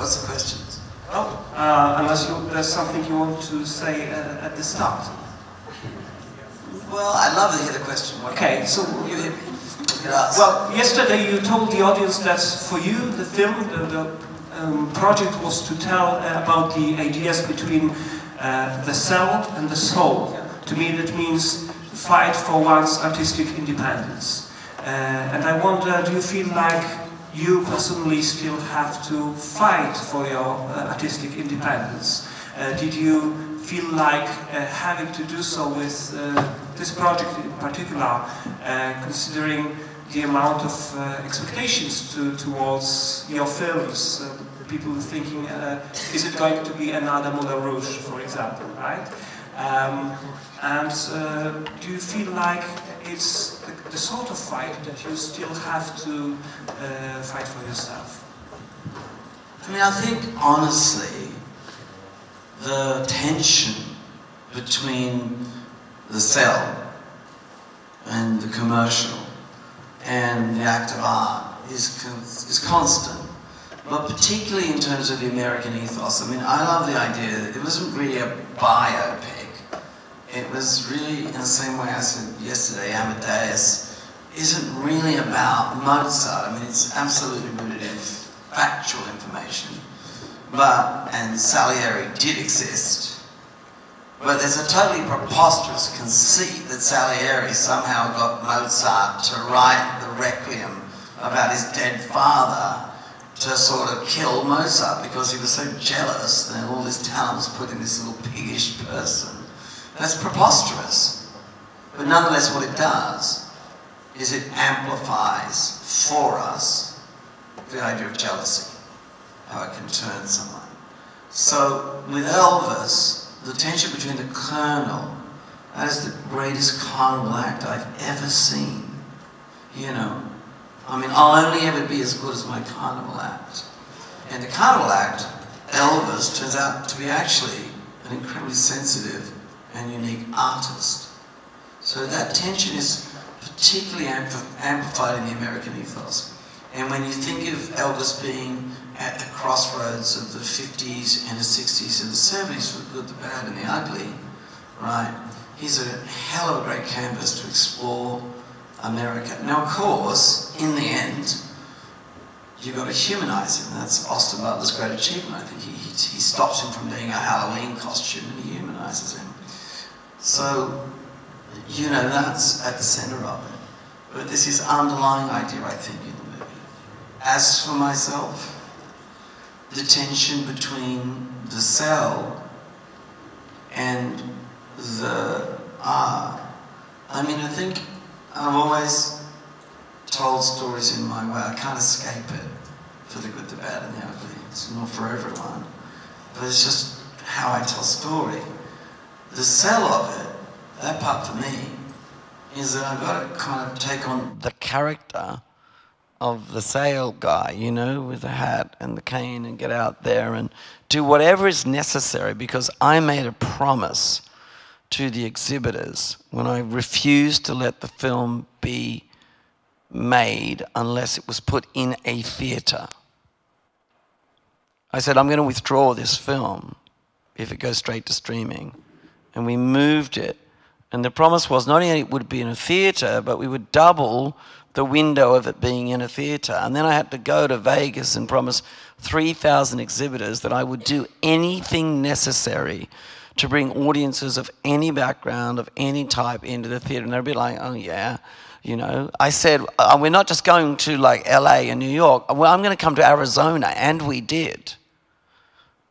What's the question? Oh, unless there's something you want to say at the start. Well, I'd love to hear the question. Okay, so you hit me. Well, yesterday you told the audience that for you the film, the project was to tell about the ideas between the self and the soul. To me that means fight for one's artistic independence. And I wonder, do you feel like you personally still have to fight for your artistic independence? Did you feel like having to do so with this project in particular, considering the amount of expectations towards your films? People thinking, is it going to be another Moulin Rouge, for example, right? And do you feel like it's the sort of fight that you still have to fight for yourself? I mean, I think, honestly, the tension between the cell and the commercial and the act of art is constant, but particularly in terms of the American ethos. I mean, I love the idea that it wasn't really a biopic. It was really, in the same way I said yesterday, Amadeus isn't really about Mozart. I mean, it's absolutely rooted in factual information. And Salieri did exist. But there's a totally preposterous conceit that Salieri somehow got Mozart to write the Requiem about his dead father to sort of kill Mozart because he was so jealous that all his talent was put in this little piggish person. That's preposterous. But nonetheless, what it does is it amplifies for us the idea of jealousy, how it can turn someone. So with Elvis, the tension between the Colonel, that is the greatest carnival act I've ever seen. You know, I mean, I'll only ever be as good as my carnival act. And the carnival act, Elvis, turns out to be actually an incredibly sensitive and unique artist. So that tension is particularly amplified in the American ethos. And when you think of Elvis being at the crossroads of the 50s and the 60s and the 70s for the good, the bad and the ugly, right? He's a hell of a great canvas to explore America. Now, of course, in the end, you've got to humanize him. That's Austin Butler's great achievement. I think he stops him from being a Halloween costume and he humanizes him. So, you know, that's at the center of it. But this is underlying idea, I think, in the movie. As for myself, the tension between the cell and the art. I mean, I think I've always told stories in my way. I can't escape it for the good, the bad, and the ugly. It's not for everyone. But it's just how I tell story. The cell of it, that part for me, is that I've got to kind of take on the character of the sale guy, you know, with the hat and the cane and get out there and do whatever is necessary, because I made a promise to the exhibitors when I refused to let the film be made unless it was put in a theatre. I said, I'm going to withdraw this film if it goes straight to streaming. And we moved it. And the promise was not only it would be in a theatre, but we would double the window of it being in a theatre. And then I had to go to Vegas and promise 3,000 exhibitors that I would do anything necessary to bring audiences of any background, of any type into the theatre. And they'd be like, oh yeah, you know. I said, we're not just going to like LA and New York. Well, I'm going to come to Arizona. And we did.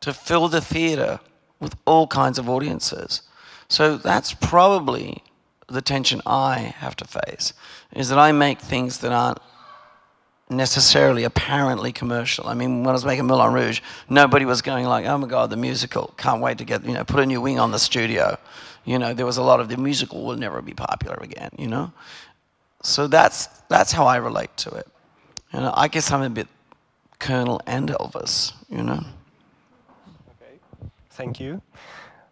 To fill the theatre with all kinds of audiences. So that's probably the tension I have to face, is that I make things that aren't necessarily apparently commercial. I mean, when I was making Moulin Rouge, nobody was going like, oh my God, the musical, can't wait to get, you know, put a new wing on the studio. You know, there was a lot of the musical will never be popular again, you know? So that's how I relate to it. You know, I guess I'm a bit Colonel and Elvis, you know? Okay, thank you.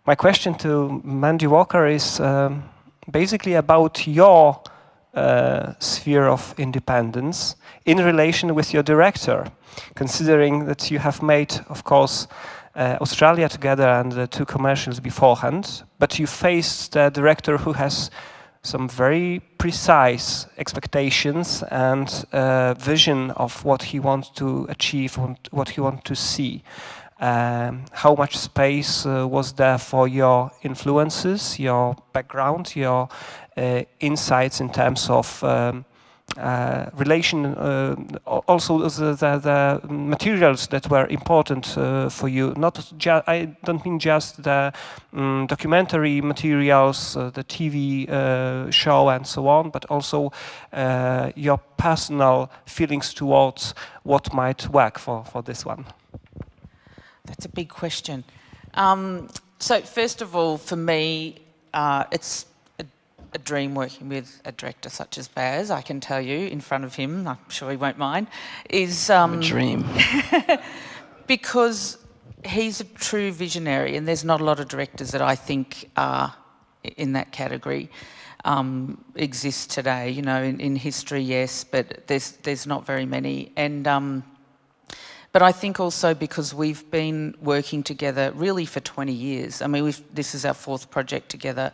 My question to Mandy Walker is basically about your sphere of independence in relation with your director, considering that you have made, of course, Australia together and the 2 commercials beforehand, but you faced a director who has some very precise expectations and vision of what he wants to achieve, what he wants to see. How much space was there for your influences, your background, your insights in terms of relation, also the materials that were important for you. I don't mean just the documentary materials, the TV show and so on, but also your personal feelings towards what might work for this one. That's a big question. So first of all, for me, it's a dream working with a director such as Baz, I can tell you in front of him, I'm sure he won't mind, is... a dream. Because he's a true visionary, and there's not a lot of directors that I think are in that category exist today. You know, in history, yes, but there's not very many. And but I think also because we've been working together really for 20 years. I mean, this is our 4th project together.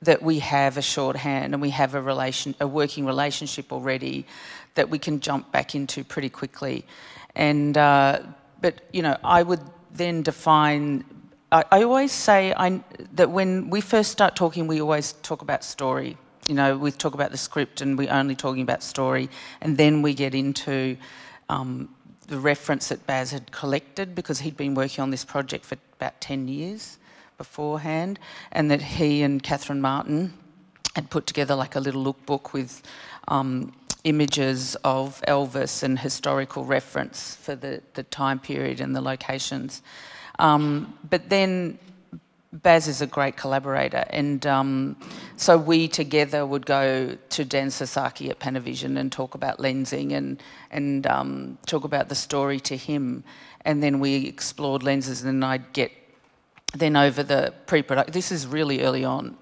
That we have a shorthand and we have a working relationship already that we can jump back into pretty quickly. And but you know, I would then define. I always say that when we first start talking, we always talk about story. You know, we talk about the script and we're only talking about story, and then we get into the reference that Baz had collected, because he'd been working on this project for about 10 years beforehand, and that he and Catherine Martin had put together like a little lookbook with images of Elvis and historical reference for the time period and the locations. But then Baz is a great collaborator, and so we together would go to Dan Sasaki at Panavision and talk about lensing and talk about the story to him, and then we explored lenses, and then I'd get over the pre-production. This is really early on,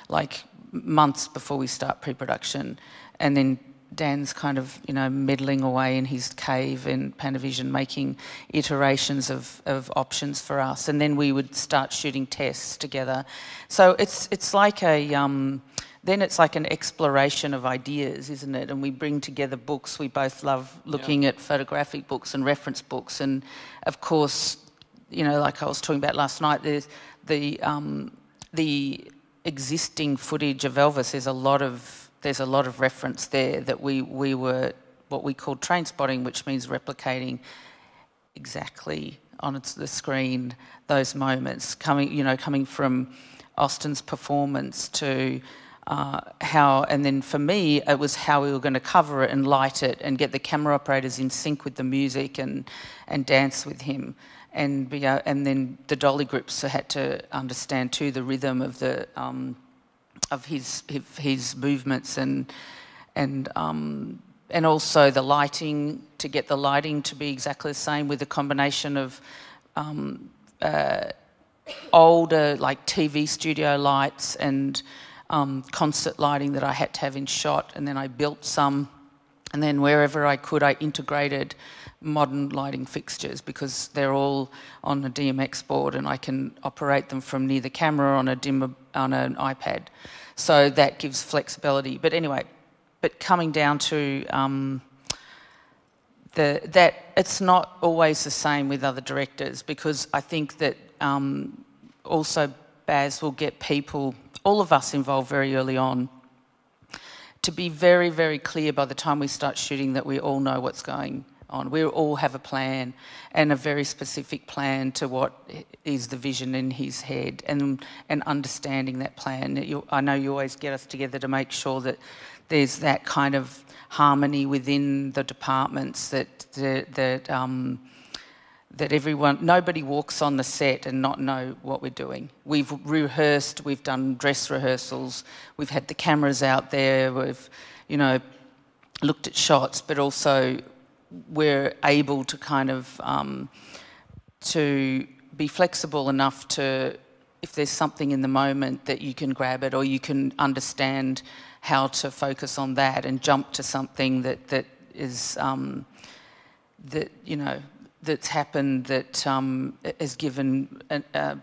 like months before we start pre-production, and then Dan's kind of, you know, meddling away in his cave in Panavision, making iterations of options for us, and then we would start shooting tests together. So it's like a then it's like an exploration of ideas, isn't it? And we bring together books. We both love looking at photographic books and reference books, and of course, you know, like I was talking about last night, there's the existing footage of Elvis. There's a lot of reference there that we were what we called train spotting, which means replicating exactly on the screen those moments, coming from Austin's performance to how, and then for me it was how we were going to cover it and light it and get the camera operators in sync with the music and dance with him. And then the dolly groups had to understand too the rhythm of the of his movements and also the lighting, to get the lighting to be exactly the same with a combination of older like TV studio lights and concert lighting that I had to have in shot, and then I built some, and then wherever I could I integrated modern lighting fixtures because they're all on a DMX board and I can operate them from near the camera on an iPad. So that gives flexibility. But anyway, coming down to that it's not always the same with other directors, because I think that also Baz will get people, all of us involved very early on, to be very, very clear by the time we start shooting that we all know what's going on. We all have a plan, and a very specific plan to what is the vision in his head, and understanding that plan. I know you always get us together to make sure that there's that kind of harmony within the departments, that everyone, nobody walks on the set and not know what we're doing. We've rehearsed, we've done dress rehearsals, we've had the cameras out there, we've, you know, looked at shots, but also we're able to kind of to be flexible enough to if there's something in the moment that you can grab it, or you can understand how to focus on that and jump to something that is that, you know, that's happened, that has given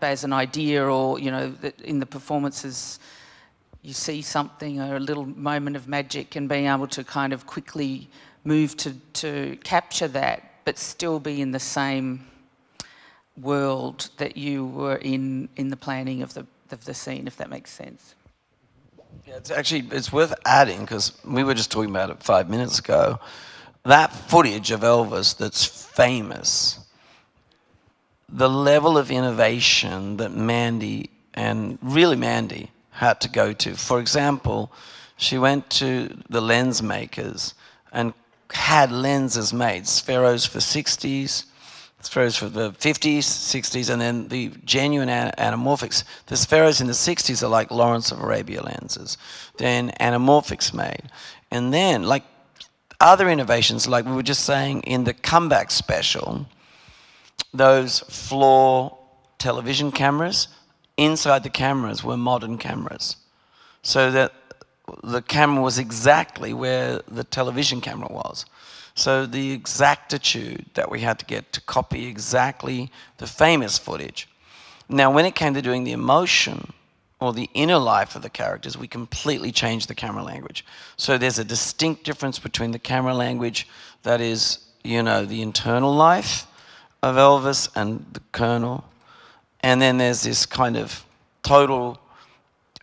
Baz an idea, or, you know, that in the performances you see something, or a little moment of magic, and being able to kind of quickly move to capture that, but still be in the same world that you were in the planning of the scene, if that makes sense. Yeah, it's worth adding, because we were just talking about it 5 minutes ago. That footage of Elvis that's famous, the level of innovation that Mandy, and really Mandy, had to go to. For example, she went to the lens makers and had lenses made, spheros for 60s, spheros for the 50s, 60s, and then the genuine anamorphics. The spheros in the 60s are like Lawrence of Arabia lenses. Then anamorphics made. And then, like other innovations, like we were just saying in the comeback special, those floor television cameras, inside the cameras were modern cameras. So that the camera was exactly where the television camera was. So the exactitude that we had to get to copy exactly the famous footage. Now, when it came to doing the emotion or the inner life of the characters, we completely changed the camera language. So there's a distinct difference between the camera language that is, you know, the internal life of Elvis and the Colonel, and then there's this kind of total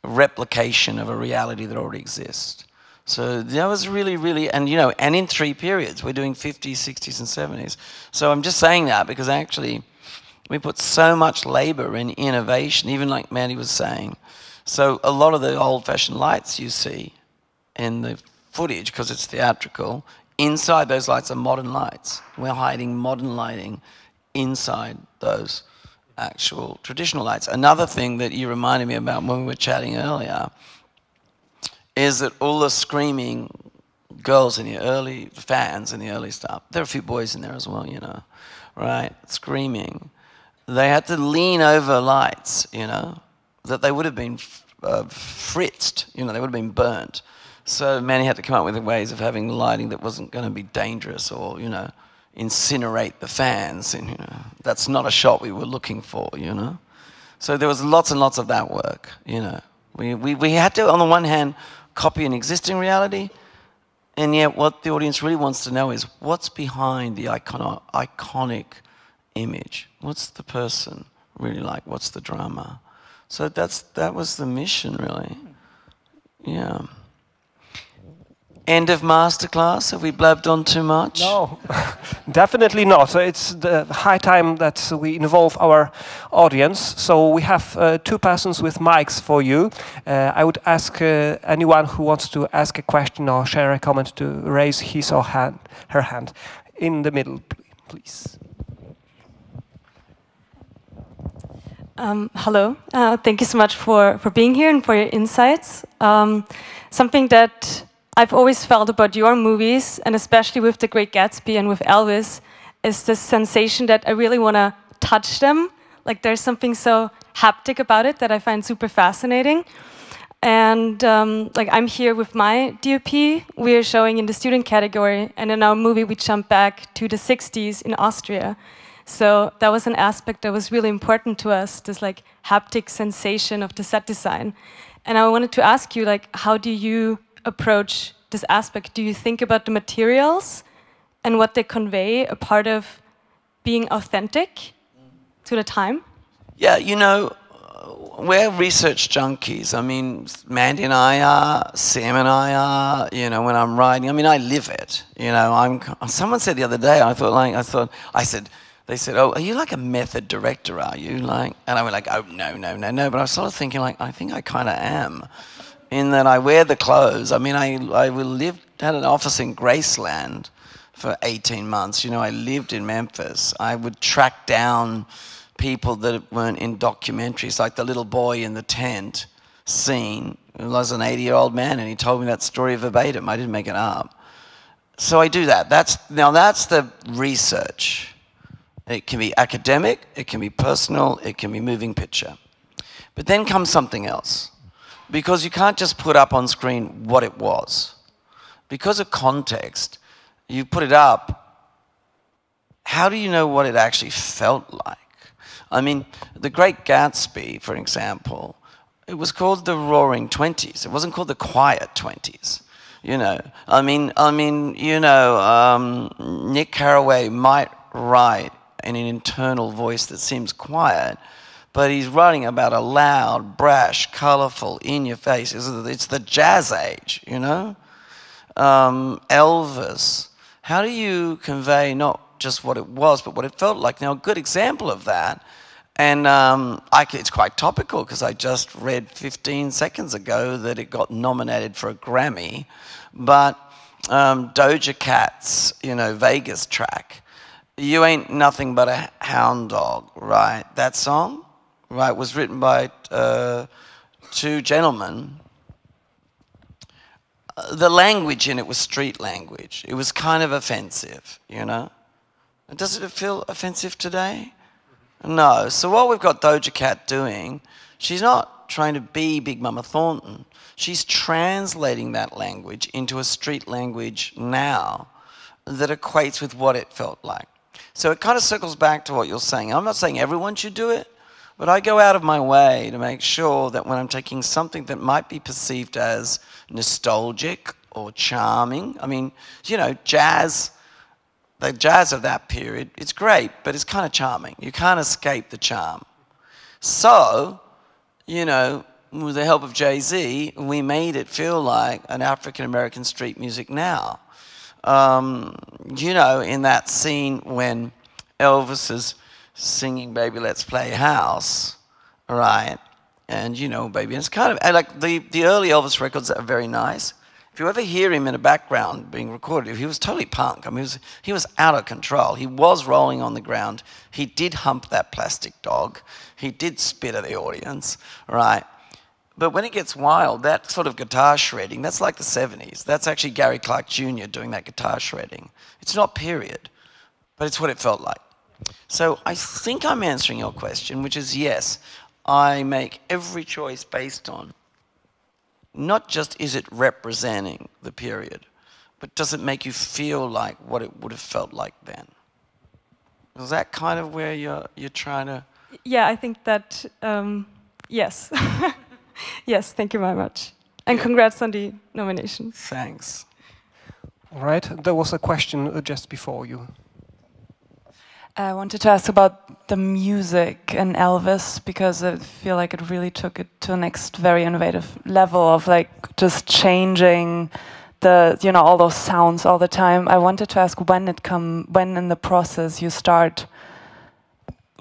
replication of a reality that already exists. So that was really, really, and you know, and in 3 periods. We're doing 50s, 60s, and 70s. So I'm just saying that because actually we put so much labor in innovation, even like Mandy was saying. So a lot of the old-fashioned lights you see in the footage, because it's theatrical, inside those lights are modern lights. We're hiding modern lighting inside those actual traditional lights. Another thing that you reminded me about when we were chatting earlier is that all the screaming girls in the early, fans in the early stuff, there are a few boys in there as well, you know, right, screaming. They had to lean over lights, you know, that they would have been fritzed, you know, they would have been burnt. So Manny had to come up with ways of having lighting that wasn't going to be dangerous or, you know, incinerate the fans. And, you know, that's not a shot we were looking for, you know. So there was lots and lots of that work, you know. We had to, on the one hand, copy an existing reality, and yet what the audience really wants to know is what's behind the iconic image. What's the person really like? What's the drama? So that was the mission, really. Yeah. End of masterclass? Have we blabbed on too much? No, definitely not. It's the high time that we involve our audience. So we have 2 persons with mics for you. I would ask anyone who wants to ask a question or share a comment to raise his or her hand. In the middle, please. Hello. Thank you so much for being here and for your insights. Something that I've always felt about your movies, and especially with The Great Gatsby and with Elvis, is this sensation that I really want to touch them. Like there's something so haptic about it that I find super fascinating. And like I'm here with my DOP, we are showing in the student category, and in our movie we jump back to the 60s in Austria. So that was an aspect that was really important to us, this like haptic sensation of the set design. And I wanted to ask you, like, how do you approach this aspect? Do you think about the materials and what they convey, a part of being authentic to the time? Yeah, you know, we're research junkies. I mean, Mandy and I are, Sam and I are, you know, when I'm writing, I mean, I live it. You know, someone said the other day, I said, they said, oh, are you like a method director, are you? Like, and I went like, oh, no. But I was sort of thinking like, I think I kind of am. In that I wear the clothes. I mean, I had an office in Graceland for 18 months. You know, I lived in Memphis. I would track down people that weren't in documentaries, like the little boy in the tent scene. He was an 80-year-old man, and he told me that story verbatim. I didn't make it up. So I do that. That's the research. It can be academic, it can be personal, it can be moving picture. But then comes something else. Because you can't just put up on screen what it was. Because of context, you put it up, how do you know what it actually felt like? I mean, The Great Gatsby, for example, it was called the Roaring Twenties. It wasn't called the Quiet 20s. You know, I mean, you know, Nick Carraway might write in an internal voice that seems quiet, but he's writing about a loud, brash, colourful, in-your-face. It's the jazz age, you know? Elvis. How do you convey not just what it was, but what it felt like? Now, a good example of that, and it's quite topical because I just read 15 seconds ago that it got nominated for a Grammy, but Doja Cat's, you know, Vegas track, You Ain't Nothing But a Hound Dog, right? That song, right, was written by two gentlemen. The language in it was street language. It was kind of offensive, you know? Does it feel offensive today? No. So what we've got Doja Cat doing, she's not trying to be Big Mama Thornton. She's translating that language into a street language now that equates with what it felt like. So it kind of circles back to what you're saying. I'm not saying everyone should do it, but I go out of my way to make sure that when I'm taking something that might be perceived as nostalgic or charming, I mean, you know, jazz, the jazz of that period, it's great, but it's kind of charming. You can't escape the charm. So, you know, with the help of Jay-Z, we made it feel like an African-American street music now. You know, in that scene when Elvis is singing Baby Let's Play House, right? And you know, baby, and it's kind of, and like the early Elvis records are very nice. If you ever hear him in the background being recorded, he was totally punk. I mean, he was out of control. He was rolling on the ground. He did hump that plastic dog. He did spit at the audience, right? But when it gets wild, that sort of guitar shredding, that's like the 70s. That's actually Gary Clark Jr. doing that guitar shredding. It's not period, but it's what it felt like. So I think I'm answering your question, which is yes, I make every choice based on not just is it representing the period, but does it make you feel like what it would have felt like then? Is that kind of where you're trying to... Yeah, I think that, yes. Yes, thank you very much. And congrats on the nomination. Thanks. All right, there was a question just before you. I wanted to ask about the music in Elvis, because I feel like it really took it to a next very innovative level of like just changing the, you know, all those sounds all the time. I wanted to ask when in the process you start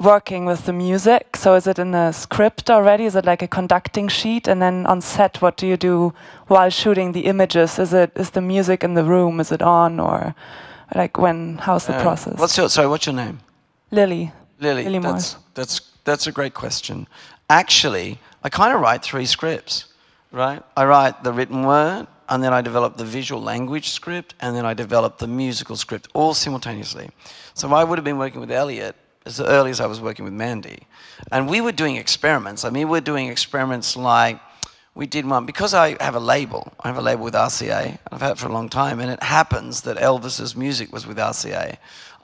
working with the music. So is it in the script already? Is it like a conducting sheet? And then on set, what do you do while shooting the images? Is the music in the room? Is it on, or like when? How's the process? What's your name? Lily. Lily. Morris. That's a great question. Actually, I kind of write 3 scripts, right? I write the written word, and then I develop the visual language script, and then I develop the musical script, all simultaneously. So I would have been working with Elliot as early as I was working with Mandy. And we were doing experiments. I mean, we're doing experiments like, we did one, because I have a label. I have a label with RCA. I've had it for a long time, and it happens that Elvis's music was with RCA.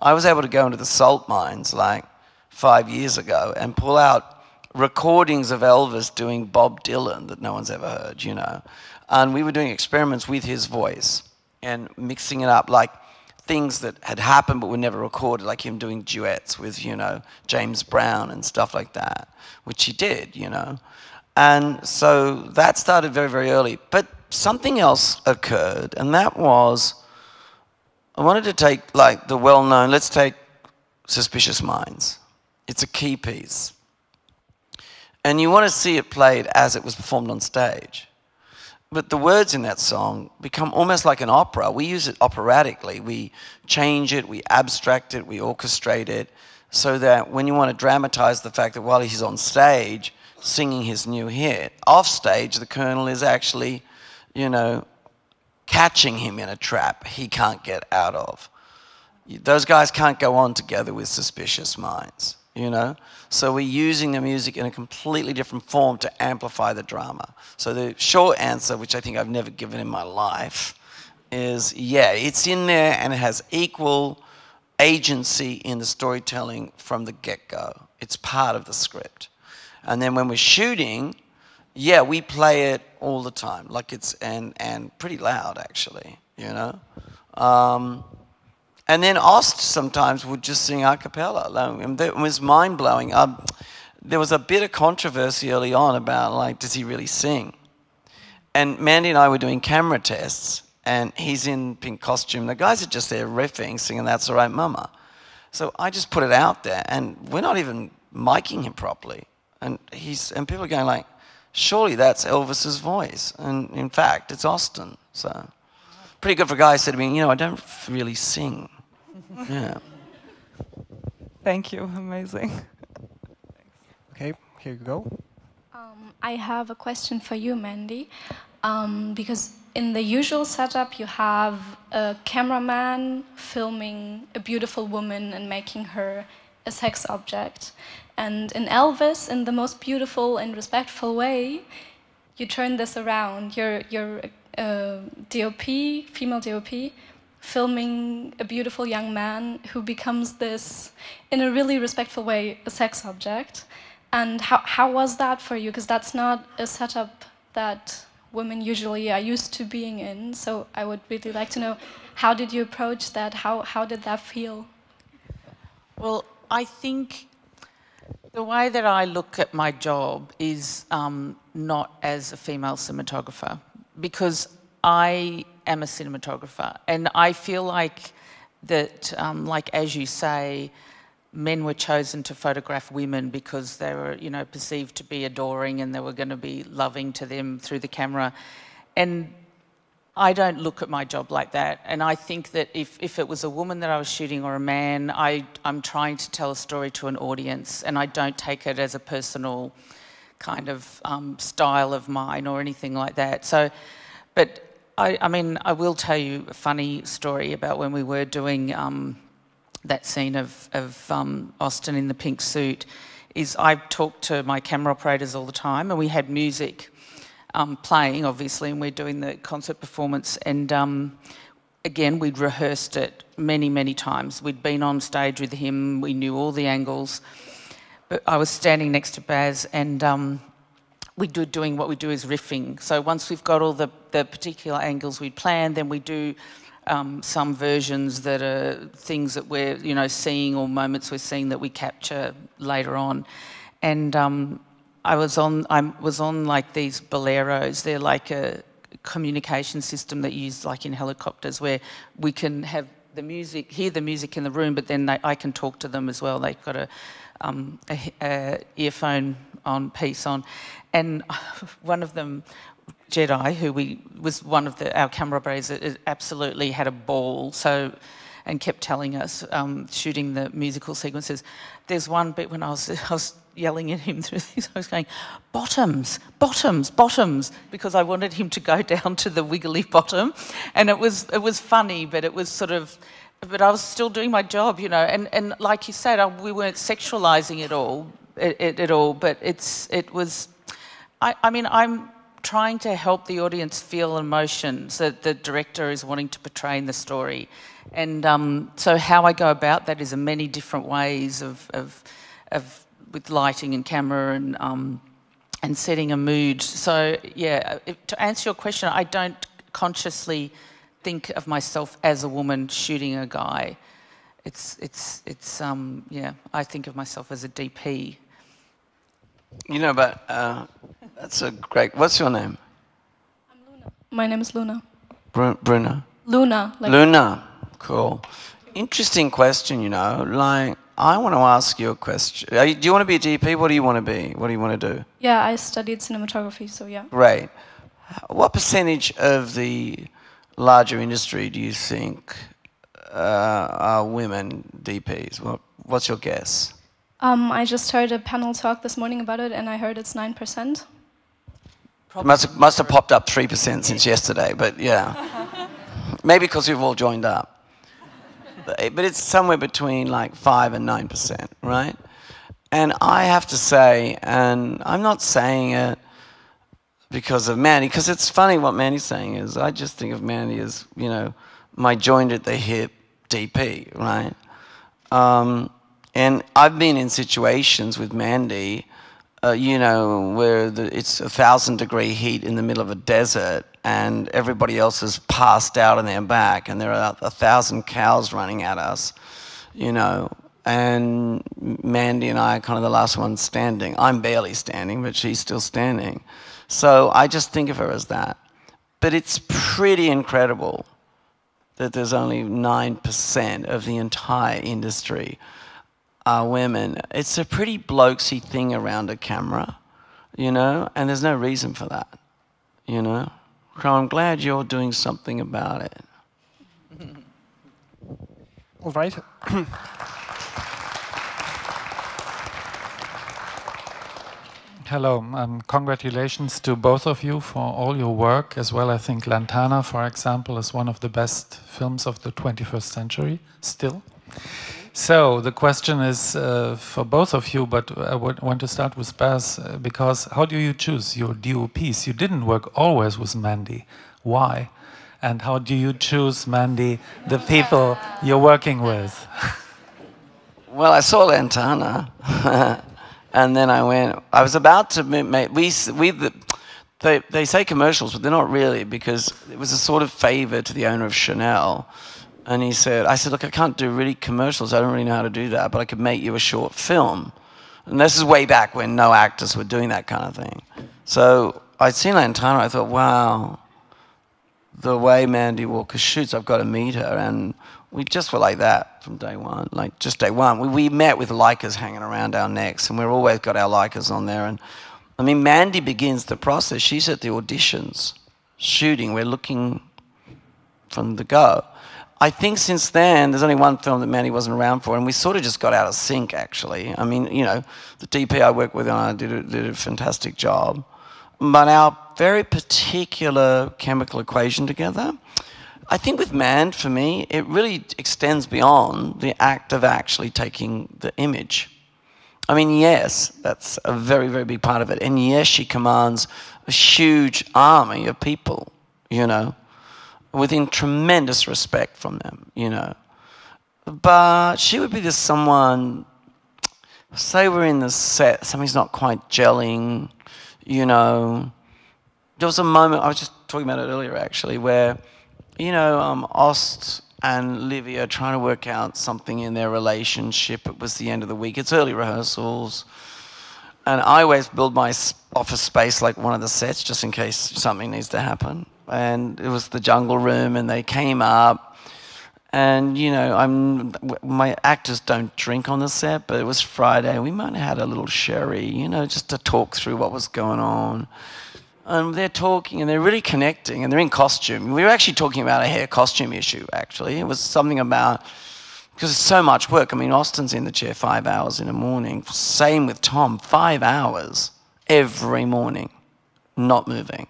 I was able to go into the salt mines like 5 years ago and pull out recordings of Elvis doing Bob Dylan that no one's ever heard, you know. And we were doing experiments with his voice and mixing it up, like things that had happened but were never recorded, like him doing duets with, you know, James Brown and stuff like that, which he did, you know. And so that started very, very early. But something else occurred, and that was, I wanted to take, like, the well-known, let's take Suspicious Minds. It's a key piece. And you want to see it played as it was performed on stage. But the words in that song become almost like an opera. We use it operatically. We change it, we abstract it, we orchestrate it, so that when you want to dramatize the fact that while he's on stage singing his new hit, off stage the Colonel is actually, you know, catching him in a trap he can't get out of. Those guys can't go on together with Suspicious Minds. you know? So we're using the music in a completely different form to amplify the drama. So the short answer, which I think I've never given in my life, is yeah, it's in there and it has equal agency in the storytelling from the get-go. It's part of the script. And then when we're shooting, yeah, we play it all the time, like it's, and pretty loud actually, you know? And then Ost sometimes would just sing a cappella. And it was mind-blowing. There was a bit of controversy early on about, like, does he really sing? And Mandy and I were doing camera tests, and he's in pink costume. The guys are just there riffing, singing That's All Right Mama. So I just put it out there, and we're not even miking him properly. And people are going like, surely that's Elvis's voice. And in fact, it's Austin. So pretty good for a guy who said to me, you know, I don't really sing. Yeah. Thank you, amazing. Okay, here you go. I have a question for you, Mandy, because in the usual setup you have a cameraman filming a beautiful woman and making her a sex object. And in Elvis, in the most beautiful and respectful way, you turn this around. You're a DOP, female DOP, filming a beautiful young man who becomes this, in a really respectful way, a sex object. And how was that for you? Because that's not a setup that women usually are used to being in. So I would really like to know, how did you approach that? How did that feel? Well, I think the way that I look at my job is not as a female cinematographer, because I am a cinematographer, and I feel like that, like as you say, men were chosen to photograph women because they were, you know, perceived to be adoring and they were going to be loving to them through the camera. And I don't look at my job like that. And I think that if it was a woman that I was shooting or a man, I'm trying to tell a story to an audience, and I don't take it as a personal kind of style of mine or anything like that. So, but I mean, I will tell you a funny story about when we were doing that scene of Austin in the pink suit. Is I talked to my camera operators all the time, and we had music playing, obviously, and we're doing the concert performance. And again, we'd rehearsed it many, many times. We'd been on stage with him. We knew all the angles. But I was standing next to Baz, and doing what we do is riffing. So once we've got all the particular angles we'd planned, then we do some versions that are things that we're, you know, seeing, or moments we're seeing that we capture later on. And I was on like these boleros. They're like a communication system that you use like in helicopters, where we can have the music, hear the music in the room, but then I can talk to them as well. They've got a earphone on piece on, and one of them, Jedi, who was one of our camera operators, absolutely had a ball. So, and kept telling us, shooting the musical sequences. There's one bit when I was yelling at him through this. I was going, bottoms, bottoms, bottoms, because I wanted him to go down to the wiggly bottom, and it was funny, but it was sort of. But I was still doing my job, you know. And like you said, we weren't sexualising it all, but it was. I mean, I'm trying to help the audience feel emotions that the director is wanting to portray in the story. And so how I go about that is in many different ways of with lighting and camera and setting a mood. So yeah, to answer your question, I don't consciously think of myself as a woman shooting a guy. Yeah, I think of myself as a DP. You know, but that's a great. What's your name? I'm Luna. My name is Luna. Bruna. Luna. Like Luna. Cool. Interesting question. You know, like I want to ask you a question. Do you want to be a DP? What do you want to be? What do you want to do? Yeah, I studied cinematography, so yeah. Great. What percentage of the larger industry do you think are women DPs? What's your guess? I just heard a panel talk this morning about it, and I heard it's 9%. Must have popped up 3% since yesterday, but yeah. Maybe because we've all joined up. But it's somewhere between like 5 and 9%, right? And I have to say, and I'm not saying it because of Mandy, because it's funny what Mandy's saying is, I just think of Mandy as, you know, my joined at the hip DP, right? And I've been in situations with Mandy, you know, where it's 1,000-degree heat in the middle of a desert and everybody else is passed out on their back and there are 1,000 cows running at us, you know, and Mandy and I are kind of the last ones standing. I'm barely standing, but she's still standing. So I just think of her as that. But it's pretty incredible that there's only 9% of the entire industry are women. It's a pretty blokesy thing around a camera, you know, and there's no reason for that, you know. So I'm glad you're doing something about it. All right. Hello, congratulations to both of you for all your work as well. I think Lantana, for example, is one of the best films of the 21st century still. So the question is for both of you, but I want to start with Baz, because how do you choose your DOPs? You didn't work always with Mandy. Why? And how do you choose, Mandy, the people you're working with? Well, I saw Lantana. And then I went, I was about to make, they say commercials, but they're not really, because it was a sort of favor to the owner of Chanel. And he said, I said, look, I can't do really commercials. I don't really know how to do that, but I could make you a short film. And this is way back when no actors were doing that kind of thing. So I'd seen Lantana, I thought, wow, the way Mandy Walker shoots, I've got to meet her. And we just were like that from day one, like just day one. We met with Leicas hanging around our necks, and we've always got our Leicas on there. And I mean, Mandy begins the process. She's at the auditions, shooting. We're looking from the go. I think since then, there's only one film that Mandy wasn't around for, and we sort of just got out of sync, actually. I mean, you know, the DP I worked with and I did a fantastic job. But our very particular chemical equation together, I think with Mand, for me, it really extends beyond the act of actually taking the image. I mean, yes, that's a very, very big part of it. And yes, she commands a huge army of people, you know, within tremendous respect from them, you know. But she would be just someone, say we're in the set, something's not quite gelling, you know. There was a moment, I was just talking about it earlier actually, where, you know, Ost and Livia are trying to work out something in their relationship. It was the end of the week. It's early rehearsals. And I always build my office space like one of the sets just in case something needs to happen. And it was the jungle room, and they came up. And, you know, my actors don't drink on the set, but it was Friday. We might have had a little sherry, you know, just to talk through what was going on. And they're talking, and they're really connecting, and they're in costume. We were actually talking about a hair costume issue, actually. It was something about, because it's so much work. I mean, Austin's in the chair 5 hours in the morning. Same with Tom, 5 hours every morning, not moving.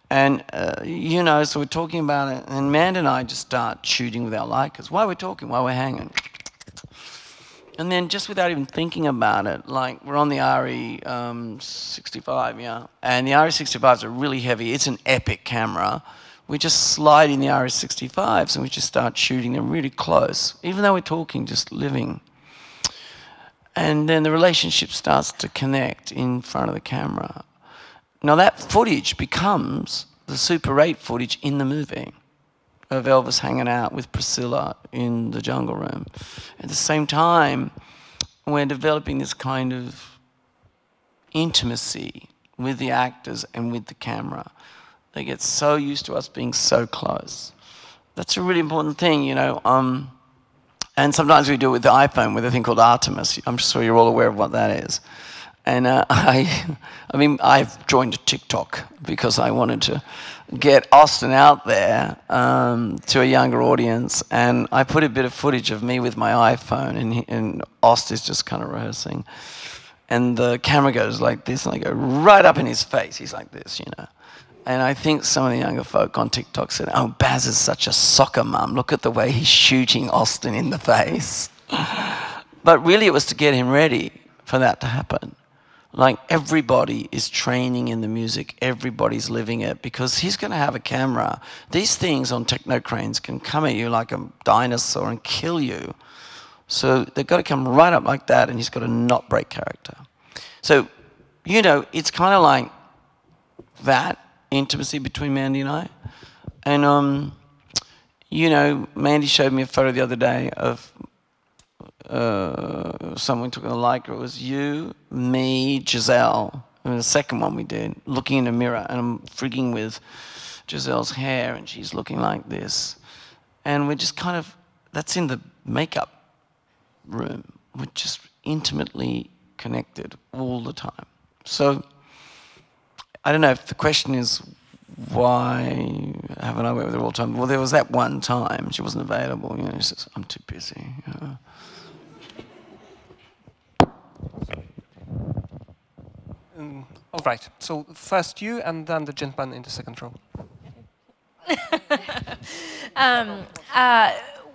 And, you know, so we're talking about it, and Mand and I just start shooting with our Leicas. While we're talking, while we're hanging. And then just without even thinking about it, like we're on the RE65, yeah. And the RE65s are really heavy. It's an epic camera. We just slide in the RE65s and we just start shooting them really close, even though we're talking, just living. And then the relationship starts to connect in front of the camera. Now that footage becomes the Super 8 footage in the movie of Elvis hanging out with Priscilla in the jungle room. At the same time, we're developing this kind of intimacy with the actors and with the camera. They get so used to us being so close. That's a really important thing, you know. And sometimes we do it with the iPhone with a thing called Artemis. I'm sure you're all aware of what that is. And I mean, I've joined TikTok because I wanted to get Austin out there to a younger audience. And I put a bit of footage of me with my iPhone, and Austin is just kind of rehearsing. And the camera goes like this, and I go right up in his face. He's like this, you know. And I think some of the younger folk on TikTok said, oh, Baz is such a soccer mum. Look at the way he's shooting Austin in the face. But really it was to get him ready for that to happen. Like, everybody is training in the music, everybody's living it, because he's going to have a camera. These things on techno cranes can come at you like a dinosaur and kill you. So they've got to come right up like that, and he's got to not break character. So, you know, it's kind of like that intimacy between Mandy and I. And, you know, Mandy showed me a photo the other day of someone took a Leica. It was you, me, Giselle, and the second one we did, looking in a mirror, and I'm frigging with Giselle's hair, and she's looking like this. And we're just kind of, that's in the makeup room. We're just intimately connected all the time. So, I don't know if the question is, why haven't I worked with her all the time? Well, there was that one time she wasn't available. You know, she says, I'm too busy. You know. All right. So first you, and then the gentleman in the second row.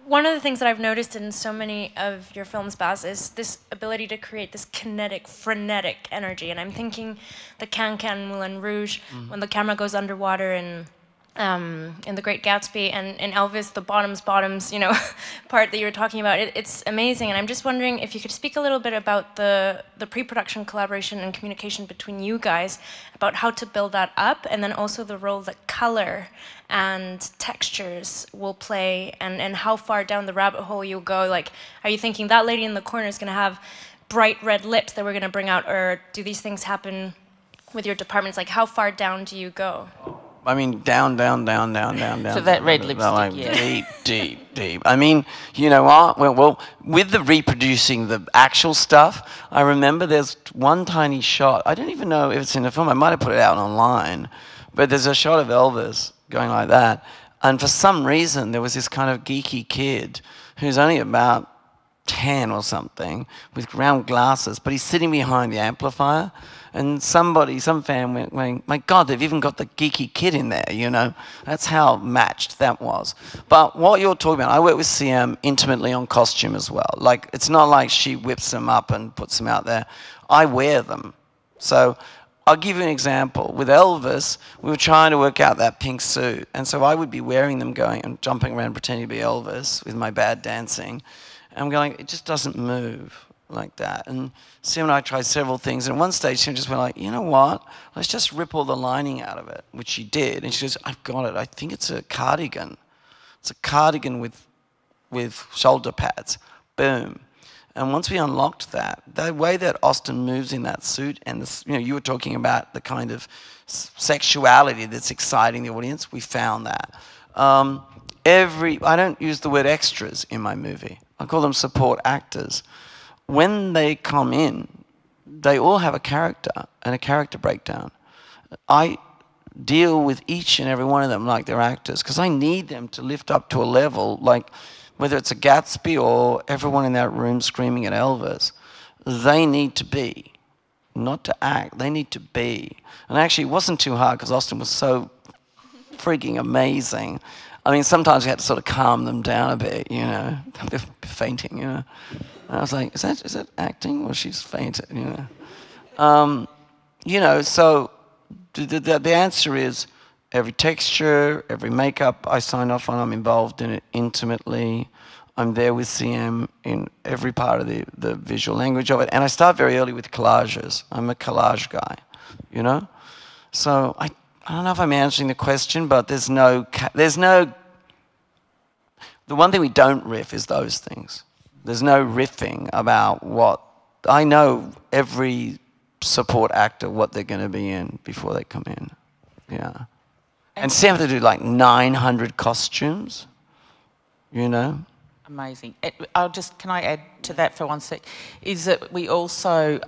One of the things that I've noticed in so many of your films, Baz, is this ability to create this kinetic, frenetic energy. And I'm thinking the Can-Can Moulin Rouge, when the camera goes underwater in The Great Gatsby, and in Elvis, the bottoms, you know, part that you were talking about. It's amazing. And I'm just wondering if you could speak a little bit about the pre-production collaboration and communication between you guys, about how to build that up, and then also the role that color and textures will play, and how far down the rabbit hole you'll go. Like, are you thinking that lady in the corner is going to have bright red lips that we're going to bring out, or do these things happen with your departments? Like, how far down do you go? I mean, down. So that red lipstick, like, yeah. Deep. I mean, you know what? Well, with the reproducing the actual stuff, I remember there's one tiny shot. I don't even know if it's in the film. I might have put it out online. But there's a shot of Elvis going like that. And for some reason, there was this kind of geeky kid who's only about 10 or something with round glasses, but he's sitting behind the amplifier. And some fan went, my God, they've even got the geeky kid in there, you know. That's how matched that was. But what you're talking about, I work with CM intimately on costume as well. Like, it's not like she whips them up and puts them out there. I wear them. So I'll give you an example. With Elvis, we were trying to work out that pink suit. And so I would be wearing them, going and jumping around pretending to be Elvis with my bad dancing. And I'm going, it just doesn't move like that. And Sim and I tried several things, and at one stage Sim just went like, you know what, let's just rip all the lining out of it, which she did. And she goes, I've got it, I think it's a cardigan. It's a cardigan with shoulder pads. Boom. And once we unlocked that, the way that Austin moves in that suit, and this, you know, you were talking about the kind of sexuality that's exciting the audience, we found that. I don't use the word extras in my movie. I call them support actors. When they come in, they all have a character and a character breakdown. I deal with each and every one of them like they're actors, because I need them to lift up to a level, like whether it's a Gatsby or everyone in that room screaming at Elvis, they need to be, not to act, they need to be. And actually it wasn't too hard because Austin was so freaking amazing. I mean, sometimes we had to sort of calm them down a bit, you know. They're fainting, you know. And I was like, is that acting, or she's fainted, you know? You know, so the answer is every texture, every makeup I sign off on, I'm involved in it intimately. I'm there with CM in every part of the visual language of it. And I start very early with collages. I'm a collage guy, you know? So I don't know if I'm answering the question, but there's no, the one thing we don't riff is those things. There's no riffing about what, I know every support actor, what they're going to be in before they come in, yeah. And Sam had to do like 900 costumes, you know? Amazing. Can I add to that for one sec? Is that we also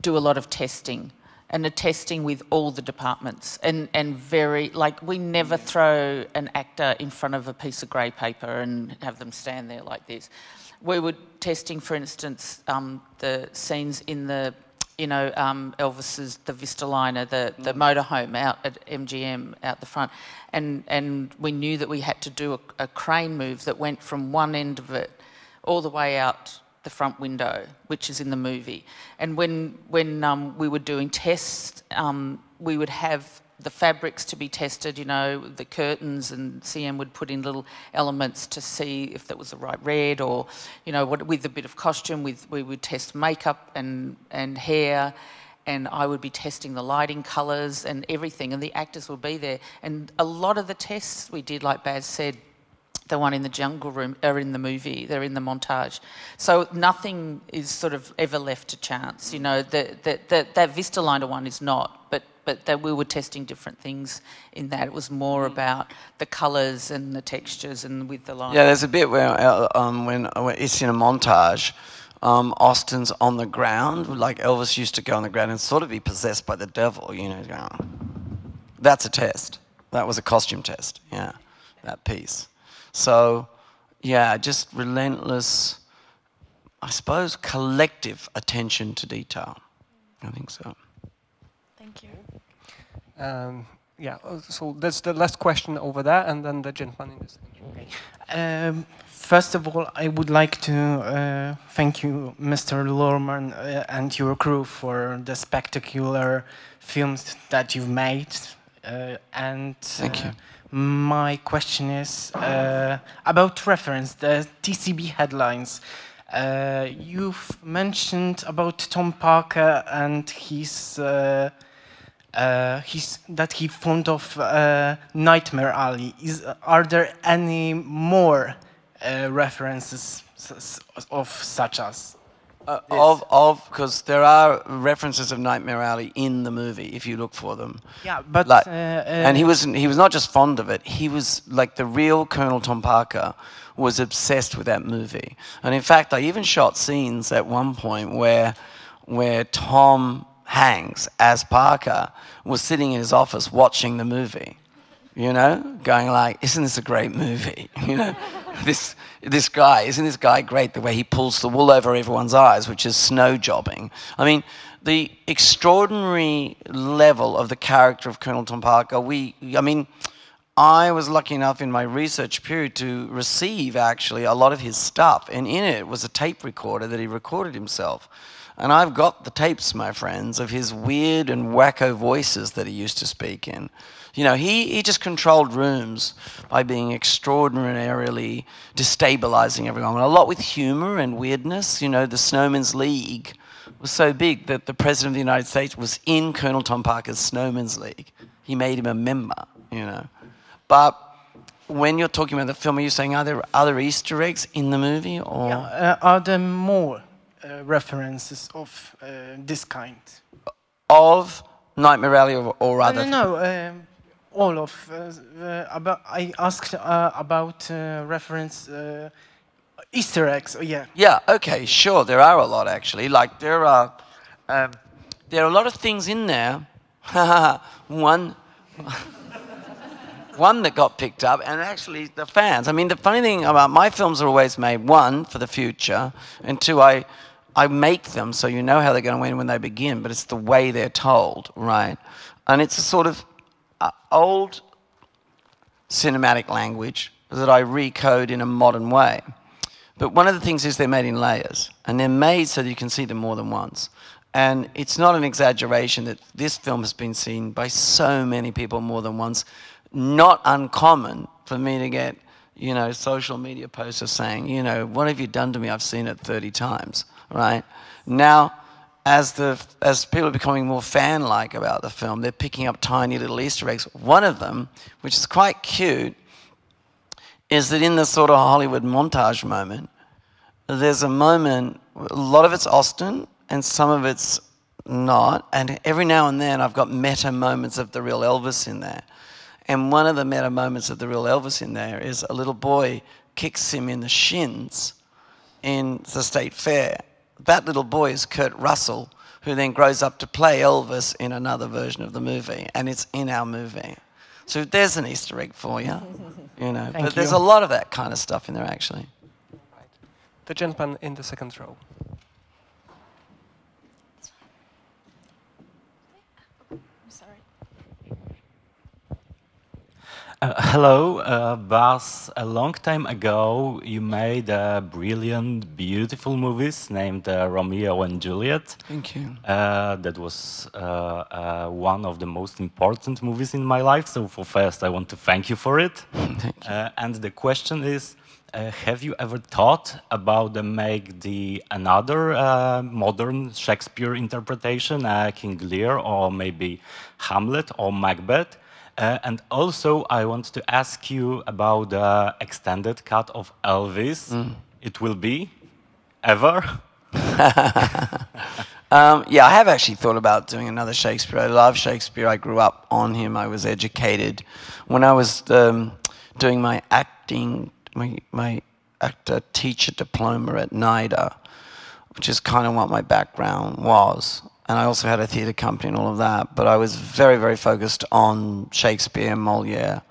do a lot of testing, and the testing with all the departments, and very, like, we never throw an actor in front of a piece of grey paper and have them stand there like this. We were testing, for instance, the scenes in the, you know, Elvis's, the Vista liner, the motorhome out at MGM out the front, and we knew that we had to do a crane move that went from one end of it all the way out the front window, which is in the movie. And when we were doing tests, we would have the fabrics to be tested, you know, the curtains, and CM would put in little elements to see if that was the right red, or, you know, with a bit of costume, we would test makeup and hair, and I would be testing the lighting colours and everything, and the actors would be there. And a lot of the tests we did, like Baz said, the one in the jungle room are in the movie, they're in the montage. So nothing is sort of ever left to chance, you know. That Vista Liner one is not, but we were testing different things in that. It was more about the colours and the textures and with the line. Yeah, there's a bit where when it's in a montage, Austin's on the ground, like Elvis used to go on the ground and sort of be possessed by the devil, you know. That's a test. That was a costume test, yeah, that piece. So, yeah, just relentless, I suppose, collective attention to detail. I think so. Thank you. Yeah, so that's the last question over there, and then the gentleman in the second. Okay. First of all, I would like to thank you, Mr. Luhrman, and your crew for the spectacular films that you've made. Thank you. My question is about reference, the TCB headlines. You've mentioned about Tom Parker and that he's fond of Nightmare Alley. Are there any more references of such as? Because there are references of Nightmare Alley in the movie if you look for them. Yeah, but like, and he was not just fond of it. He was like the real Colonel Tom Parker was obsessed with that movie. And in fact, I even shot scenes at one point where Tom Hanks as Parker was sitting in his office watching the movie. You know, going like, isn't this a great movie? You know, this guy, isn't this guy great, the way he pulls the wool over everyone's eyes, which is snow jobbing. I mean, the extraordinary level of the character of Colonel Tom Parker, I was lucky enough in my research period to receive actually a lot of his stuff, and in it was a tape recorder that he recorded himself. And I've got the tapes, my friends, of his weird and wacko voices that he used to speak in. You know, he just controlled rooms by being extraordinarily destabilizing everyone. And a lot with humor and weirdness. You know, the Snowman's League was so big that the President of the United States was in Colonel Tom Parker's Snowman's League. He made him a member, you know. But when you're talking about the film, are you saying are there other Easter eggs in the movie? Or? Yeah, are there more references of this kind? Of Nightmare Alley or other? No, all of I asked about reference Easter eggs. Oh, yeah. Yeah. Okay. Sure. There are a lot actually. Like there are a lot of things in there. One that got picked up, and actually the fans. I mean, the funny thing about my films are always made, one, for the future, and two, I make them so you know how they're going to win when they begin, but it's the way they're told, right? And it's a sort of old cinematic language that I recode in a modern way. But one of the things is they're made in layers, and they're made so that you can see them more than once. And it's not an exaggeration that this film has been seen by so many people more than once. Not uncommon for me to get, you know, social media posts saying, you know, what have you done to me? I've seen it 30 times, right? Now, as people are becoming more fan-like about the film, they're picking up tiny little Easter eggs. One of them, which is quite cute, is that in the sort of Hollywood montage moment, there's a moment, a lot of it's Austin, and some of it's not, and every now and then I've got meta moments of the real Elvis in there. And one of the meta moments of the real Elvis in there is a little boy kicks him in the shins in the State Fair. That little boy is Kurt Russell, who then grows up to play Elvis in another version of the movie, and it's in our movie. So there's an Easter egg for you, you know. But there's a lot of that kind of stuff in there, actually. The gentleman in the second row. Hello, Bas. A long time ago, you made brilliant, beautiful movies named Romeo and Juliet. Thank you. That was one of the most important movies in my life. So, for first, I want to thank you for it. Thank you. And the question is, have you ever thought about make another modern Shakespeare interpretation, King Lear, or maybe Hamlet or Macbeth? And also, I want to ask you about the extended cut of Elvis. It will be ever? Yeah, I have actually thought about doing another Shakespeare. I love Shakespeare. I grew up on him. I was educated. When I was doing my acting, my actor teacher diploma at NIDA, which is kind of what my background was. And I also had a theatre company and all of that, but I was very, very focused on Shakespeare, Molière,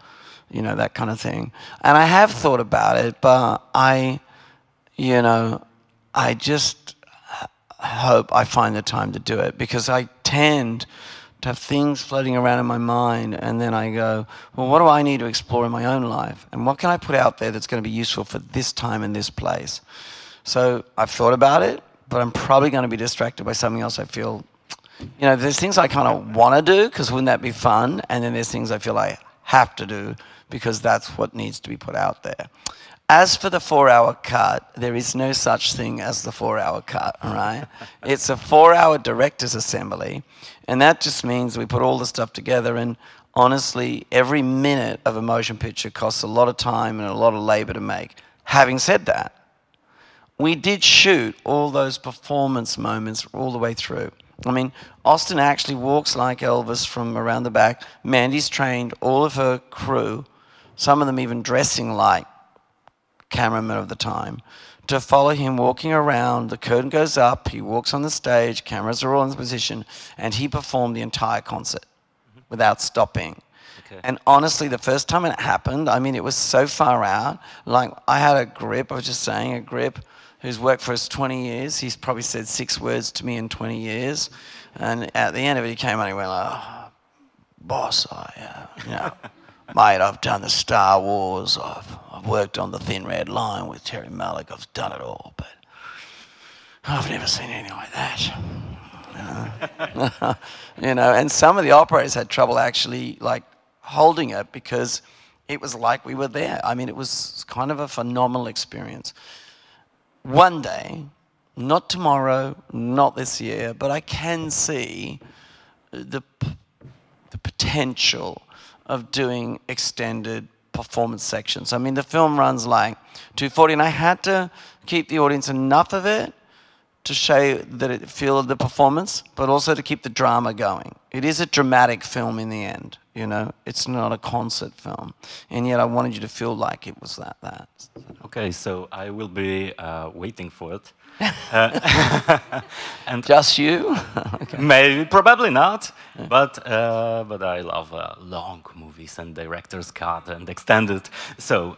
you know, that kind of thing. And I have thought about it, but I just hope I find the time to do it, because I tend to have things floating around in my mind, and then I go, well, what do I need to explore in my own life? And what can I put out there that's going to be useful for this time and this place? So I've thought about it, but I'm probably going to be distracted by something else. I feel, you know, there's things I kind of want to do, because wouldn't that be fun? And then there's things I feel I have to do, because that's what needs to be put out there. As for the 4-hour cut, there is no such thing as the 4-hour cut, all right? It's a 4-hour director's assembly, and that just means we put all the stuff together, and honestly, every minute of a motion picture costs a lot of time and a lot of labor to make. Having said that, we did shoot all those performance moments all the way through. I mean, Austin actually walks like Elvis from around the back. Mandy's trained all of her crew, some of them even dressing like cameramen of the time, to follow him walking around. The curtain goes up, he walks on the stage, cameras are all in position, and he performed the entire concert without stopping. Okay. And honestly, the first time it happened, I mean, it was so far out. Like, I had a grip, I was just saying, a grip, who's worked for us 20 years. He's probably said 6 words to me in 20 years. And at the end of it, he came on and he went, oh, boss, mate, I've done the Star Wars. I've worked on the Thin Red Line with Terry Malick. I've done it all, but I've never seen anything like that. You know, and some of the operators had trouble actually, like, holding it, because it was like we were there. I mean, it was kind of a phenomenal experience. One day, not tomorrow, not this year, but I can see the potential of doing extended performance sections. I mean, the film runs like 2:40, and I had to keep the audience enough of it to show that it feel the performance, but also to keep the drama going. It is a dramatic film in the end, you know. It's not a concert film, and yet I wanted you to feel like it was that. Okay, so I will be waiting for it. And just you? Okay. Maybe, probably not. Yeah. But I love long movies and director's cut and extended. So.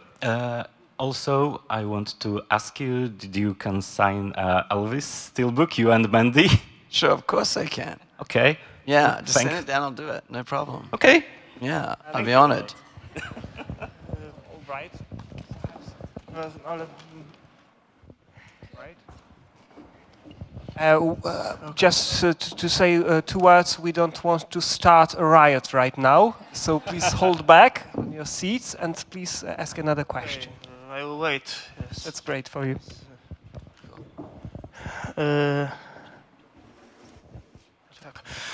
Also, I want to ask you, did you consign Elvis Steelbook, you and Mandy? Sure, of course I can. Okay. Yeah, just send it down, I'll do it, no problem. Okay. Yeah, I'll be honored. All right. Just to say 2 words, we don't want to start a riot right now, so please hold back on your seats and please ask another question. I will wait. Yes. That's great for you.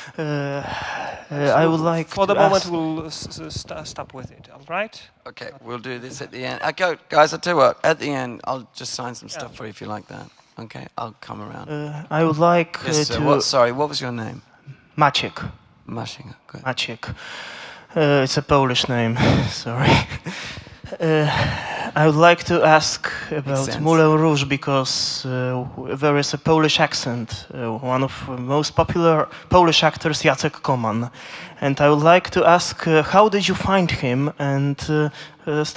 I would like for the moment we'll stop with it, all right? Okay, we'll do this at the end. Okay, guys, I'll tell you what, at the end, I'll just sign some stuff for you if you like that. Okay, I'll come around. I would like to... Sorry, what was your name? Maciek. Maciek, good. Maciek. It's a Polish name, sorry. I would like to ask about Moulin Rouge, because there is a Polish accent, one of the most popular Polish actors, Jacek Koman. And I would like to ask, how did you find him, and to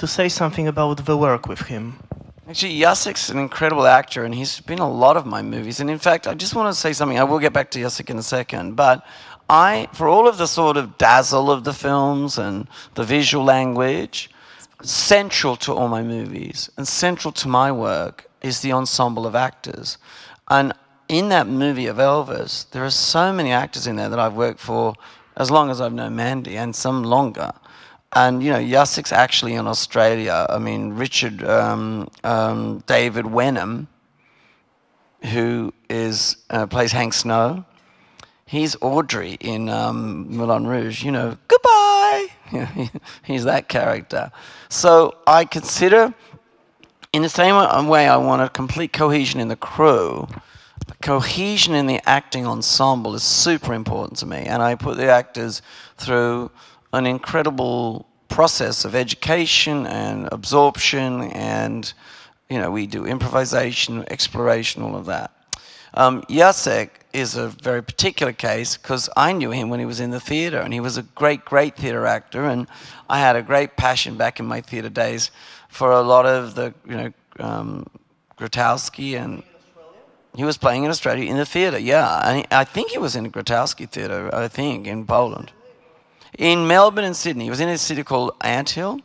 say something about the work with him? Actually, Jacek's an incredible actor, and he's been in a lot of my movies. And in fact, I just want to say something. I will get back to Jacek in a second, but for all of the sort of dazzle of the films and the visual language, central to all my movies and central to my work is the ensemble of actors. And in that movie of Elvis, there are so many actors in there that I've worked for as long as I've known Mandy, and some longer. And, you know, Jacek's actually in Australia. I mean, David Wenham, who plays Hank Snow, he's Audrey in Moulin Rouge, you know, goodbye. He's that character. So I consider, in the same way I want a complete cohesion in the crew, cohesion in the acting ensemble is super important to me. And I put the actors through an incredible process of education and absorption, and, you know, we do improvisation, exploration, all of that. Jacek is a very particular case because I knew him when he was in the theatre, and he was a great, great theatre actor, and I had a great passion back in my theatre days for a lot of the, you know, Grotowski, and he was playing in Australia in the theatre, yeah. And I think he was in the Grotowski Theatre, I think, in Poland. In Melbourne and Sydney, he was in a city called Anthill,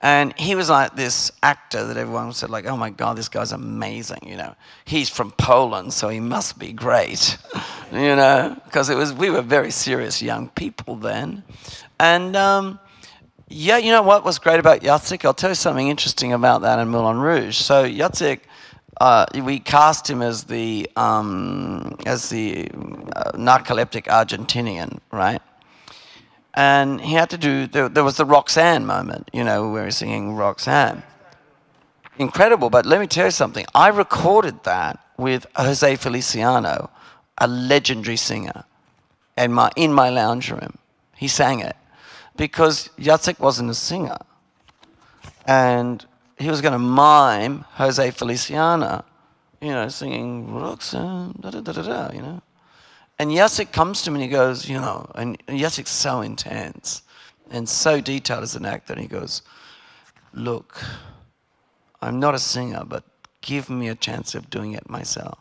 and he was like this actor that everyone said, like, oh my God, this guy's amazing, you know. He's from Poland, so he must be great, you know, because we were very serious young people then. And yeah, you know what was great about Jacek? I'll tell you something interesting about that in Moulin Rouge. So Jacek, we cast him as the narcoleptic Argentinian, right? And he had to do, there was the Roxanne moment, you know, where he's singing Roxanne. Incredible, but let me tell you something. I recorded that with Jose Feliciano, a legendary singer, in my lounge room. He sang it because Jacek wasn't a singer. And he was going to mime Jose Feliciano, you know, singing Roxanne, da-da-da-da-da, you know. And Jacek comes to me and he goes, you know, and Jacek's so intense and so detailed as an actor, and he goes, look, I'm not a singer, but give me a chance of doing it myself.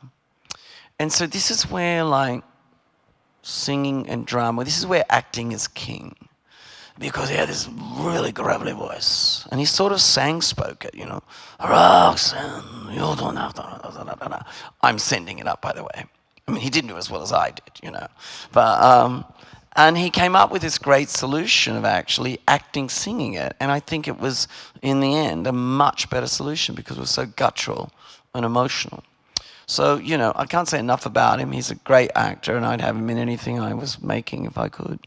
And so this is where, like, singing and drama, this is where acting is king. Because he had this really gravelly voice. And he sort of sang-spoke it, you know. Roxanne, you don't have to... I'm sending it up, by the way. I mean, he didn't do as well as I did, you know. But, and he came up with this great solution of actually acting, singing it. And I think it was, in the end, a much better solution because it was so guttural and emotional. So, you know, I can't say enough about him. He's a great actor, and I'd have him in anything I was making if I could.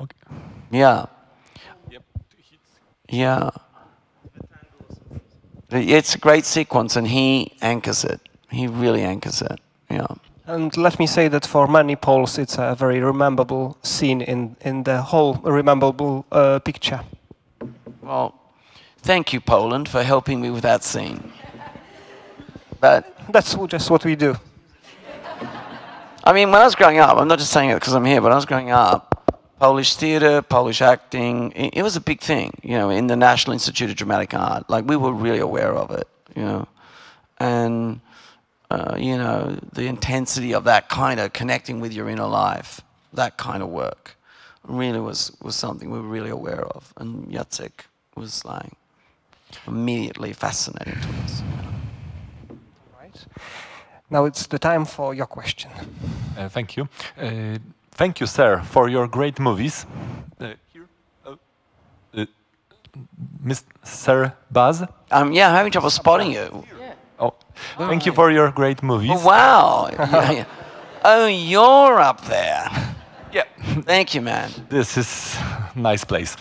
Okay. Yeah. Yeah. It's a great sequence, and he anchors it. He really anchors it. Yeah. And let me say that for many Poles, it's a very rememberable scene in the whole rememberable picture. Well, thank you, Poland, for helping me with that scene. But that's just what we do. I mean, when I was growing up, I'm not just saying it because I'm here, but when I was growing up, Polish theatre, Polish acting, it was a big thing, you know, in the National Institute of Dramatic Art. Like, we were really aware of it, you know. And, you know, the intensity of that kind of connecting with your inner life, that kind of work, really was something we were really aware of. And Jacek was, like, immediately fascinating to us. Right. Now it's the time for your question. Thank you. Thank you, sir, for your great movies. Mr. Baz? Yeah, I'm having trouble spotting you. Yeah. Oh, thank you for your great movies. Oh, wow. Yeah. Oh, you're up there. Yeah. Thank you, man. This is a nice place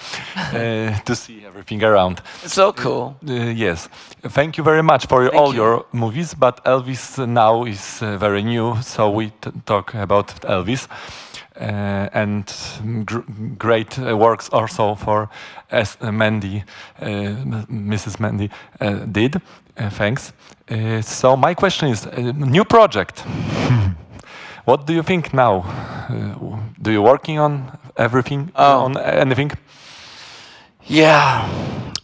to see everything around. It's so cool. Yes. Thank you very much for all your movies, but Elvis now is very new, so we talk about Elvis. And great works also for Mandy, Mrs. Mandy did. Thanks. So my question is, new project. What do you think now? Do you working on everything? On anything? Yeah.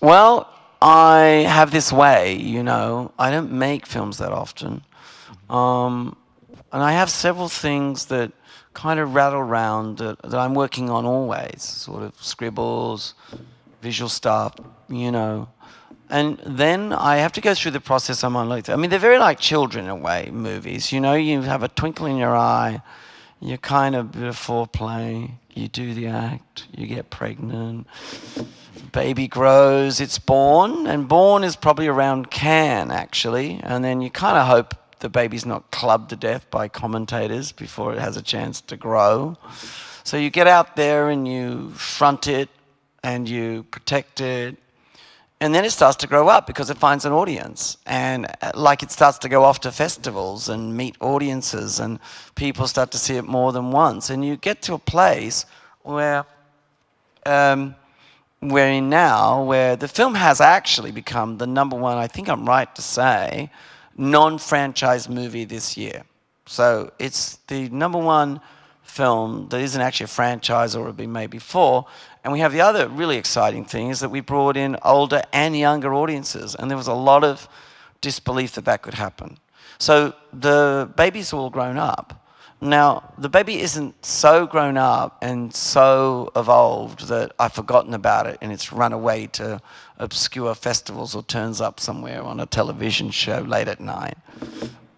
Well, I have this way, you know. I don't make films that often, and I have several things that kind of rattle around that I'm working on always, sort of scribbles, visual stuff, you know. And then I have to go through the process I'm on later. I mean, they're very like children in a way, movies. You know, you have a twinkle in your eye, you kind of bit of foreplay, you do the act, you get pregnant, baby grows, it's born, and born is probably around Cannes, actually, and then you kind of hope the baby's not clubbed to death by commentators before it has a chance to grow. So you get out there and you front it, and you protect it, and then it starts to grow up because it finds an audience. And like it starts to go off to festivals and meet audiences, and people start to see it more than once. And you get to a place where we're in now, where the film has actually become the #1, I think I'm right to say, non-franchise movie this year. So it's the #1 film that isn't actually a franchise or had been made before. And we have the other really exciting thing is that we brought in older and younger audiences, and there was a lot of disbelief that that could happen. So the baby's all grown up. Now, the baby isn't so grown up and so evolved that I've forgotten about it and it's run away to obscure festivals or turns up somewhere on a television show late at night.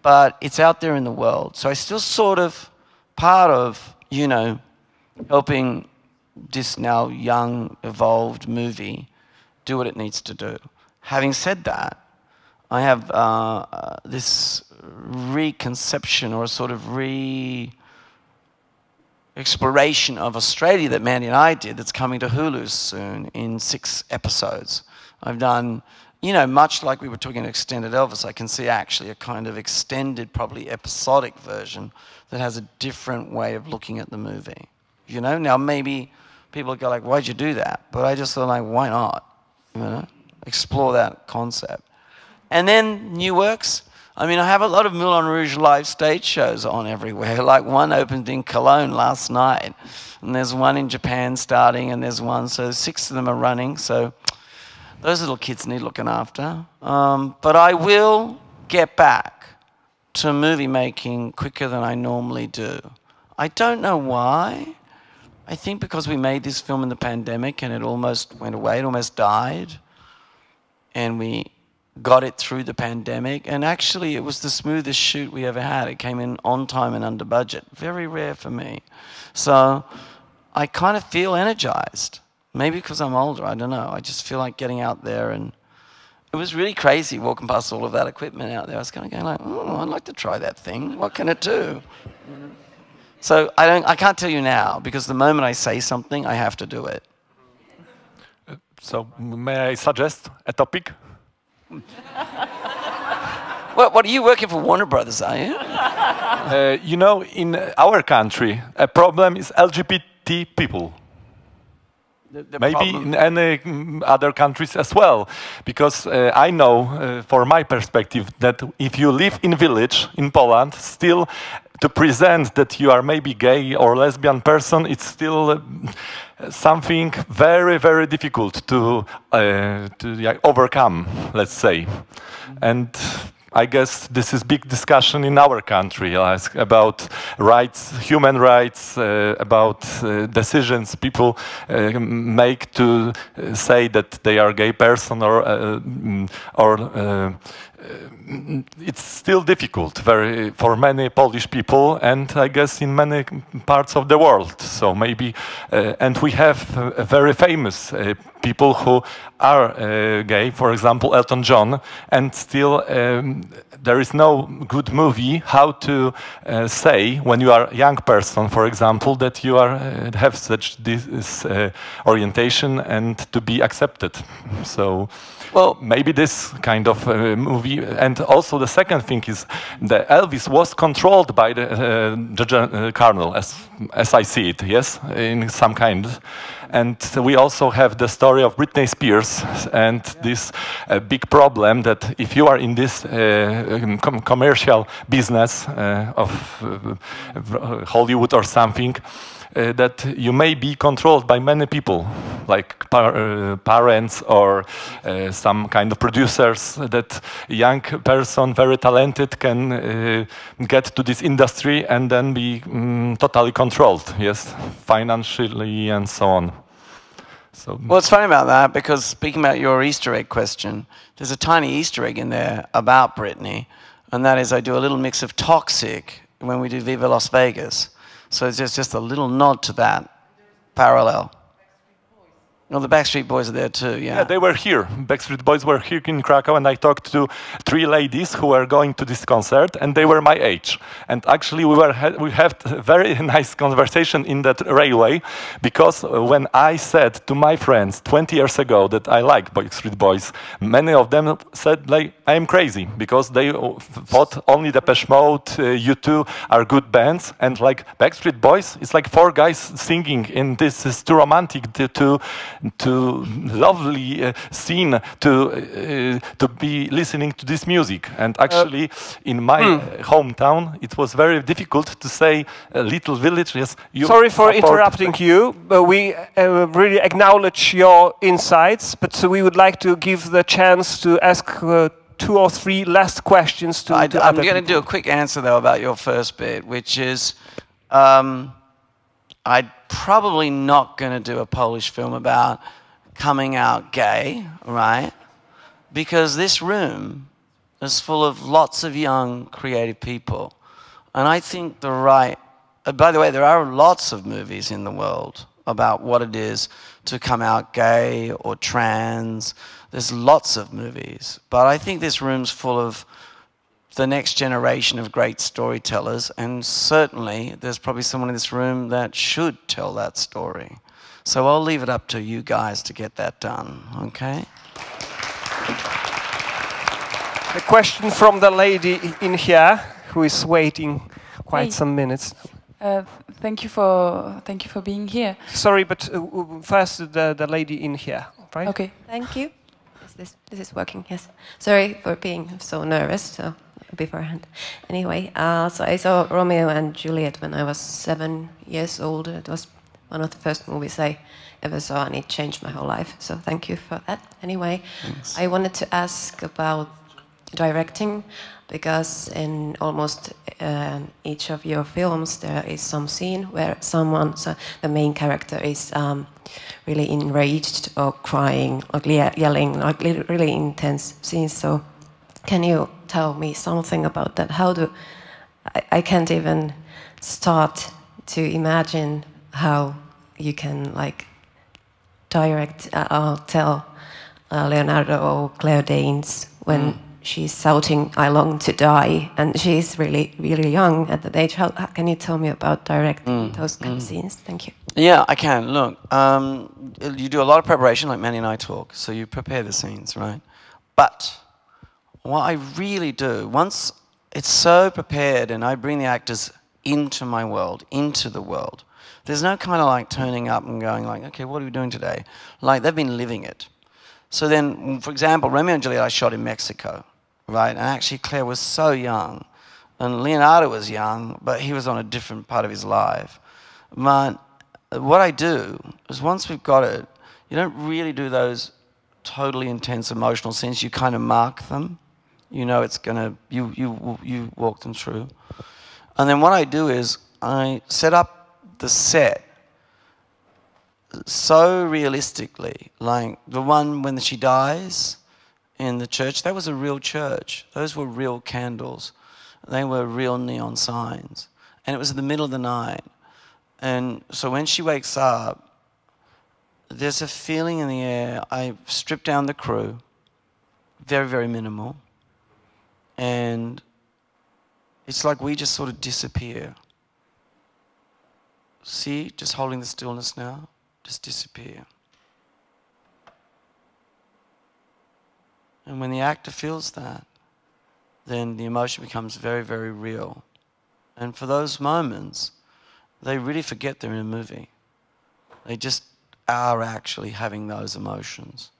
But it's out there in the world. So I still sort of part of, you know, helping this now young, evolved movie do what it needs to do. Having said that, I have this reconception or a sort of re-exploration of Australia that Mandy and I did that's coming to Hulu soon in 6 episodes. I've done, you know, much like we were talking extended Elvis, I can see actually a kind of extended, probably episodic version that has a different way of looking at the movie. You know, now maybe people go like, why'd you do that? But I just thought like, why not? You know, explore that concept. And then new works. I mean, I have a lot of Moulin Rouge live stage shows on everywhere. Like one opened in Cologne last night, and there's one in Japan starting, and there's one, so 6 of them are running. So those little kids need looking after. But I will get back to movie making quicker than I normally do. I don't know why. I think because we made this film in the pandemic and it almost went away, it almost died. And we got it through the pandemic. And actually, it was the smoothest shoot we ever had. It came in on time and under budget. Very rare for me. So I kind of feel energized. Maybe because I'm older, I don't know. I just feel like getting out there, and it was really crazy walking past all of that equipment out there. I was kind of going like, oh, I'd like to try that thing. What can it do? So I can't tell you now, because the moment I say something, I have to do it. So may I suggest a topic? What are you working for Warner Brothers, are you? You know, in our country, a problem is LGBT people. Maybe problem. in any other countries as well, because I know, for my perspective, that if you live in village in Poland, still to present that you are maybe gay or lesbian person, it's still something very, very difficult to overcome, let's say. And I guess this is big discussion in our country about rights, human rights, about decisions people make to say that they are a gay person, or it's still difficult for many Polish people, and I guess in many parts of the world. So maybe, and we have very famous people who are gay, for example, Elton John, and still there is no good movie how to say when you are a young person, for example, that you have such this orientation and to be accepted. So. Well, maybe this kind of movie, and also the second thing is that Elvis was controlled by the colonel, as I see it, yes, in some kind. And we also have the story of Britney Spears and this big problem that if you are in this commercial business of Hollywood or something, that you may be controlled by many people, like parents or some kind of producers, that a young person, very talented, can get to this industry and then be totally controlled, yes, financially and so on. So, well, it's funny about that, because speaking about your Easter egg question, there's a tiny Easter egg in there about Britney, and that is I do a little mix of Toxic when we do Viva Las Vegas. So it's just a little nod to that parallel. No, the Backstreet Boys are there too, yeah. Yeah, they were here. Backstreet Boys were here in Krakow, and I talked to 3 ladies who were going to this concert, and they were my age. And actually, we had a very nice conversation in that railway, because when I said to my friends 20 years ago that I like Backstreet Boys, many of them said, like, I am crazy, because they thought only Depeche Mode, U2 are good bands, and like Backstreet Boys, it's like 4 guys singing, and this is too romantic to lovely scene to be listening to this music. And actually, in my hometown, it was very difficult to say little village. Yes. Sorry for interrupting you, but we really acknowledge your insights. But so we would like to give the chance to ask 2 or 3 last questions to I'm going to do a quick answer though about your first bit, which is. I'm probably not going to do a Polish film about coming out gay, right? Because this room is full of lots of young, creative people. And I think by the way, there are lots of movies in the world about what it is to come out gay or trans. There's lots of movies. But I think this room's full of the next generation of great storytellers, and certainly there's probably someone in this room that should tell that story. So I'll leave it up to you guys to get that done, okay? A question from the lady in here who is waiting quite some minutes. Thank you for being here. Sorry, but first the lady in here, right? Okay. Thank you. This is working, yes. Sorry for being so nervous so beforehand. Anyway, so I saw Romeo and Juliet when I was 7 years old. It was one of the first movies I ever saw, and it changed my whole life. So thank you for that. Anyway, thanks. I wanted to ask about directing, because in almost each of your films there is some scene where the main character is really enraged or crying or yelling, like really intense scenes. So can you tell me something about that? I can't even start to imagine how you can like direct or tell Leonardo or Claire Danes when she's shouting, "I long to die," and she's really, really young at that age. How can you tell me about directing those kind of scenes? Thank you. Yeah, I can. Look, you do a lot of preparation, like Mandy and I talk, so you prepare the scenes, right? But what I really do, once it's so prepared and I bring the actors into my world, into the world, there's no kind of like turning up and going like, okay, what are we doing today? Like, they've been living it. So then, for example, Romeo and Juliet I shot in Mexico, right? And actually Claire was so young, and Leonardo was young, but he was on a different part of his life. But what I do is once we've got it, you don't really do those totally intense emotional scenes. You kind of mark them. You know it's gonna, you walk them through. And then what I do is I set up the set so realistically, like the one when she dies in the church, that was a real church. Those were real candles. They were real neon signs. And it was in the middle of the night. And so when she wakes up, there's a feeling in the air. I stripped down the crew, very, very minimal. And it's like we just sort of disappear. See, just holding the stillness now, just disappear. And when the actor feels that, then the emotion becomes very, very real. And for those moments, they really forget they're in a movie. They just are actually having those emotions.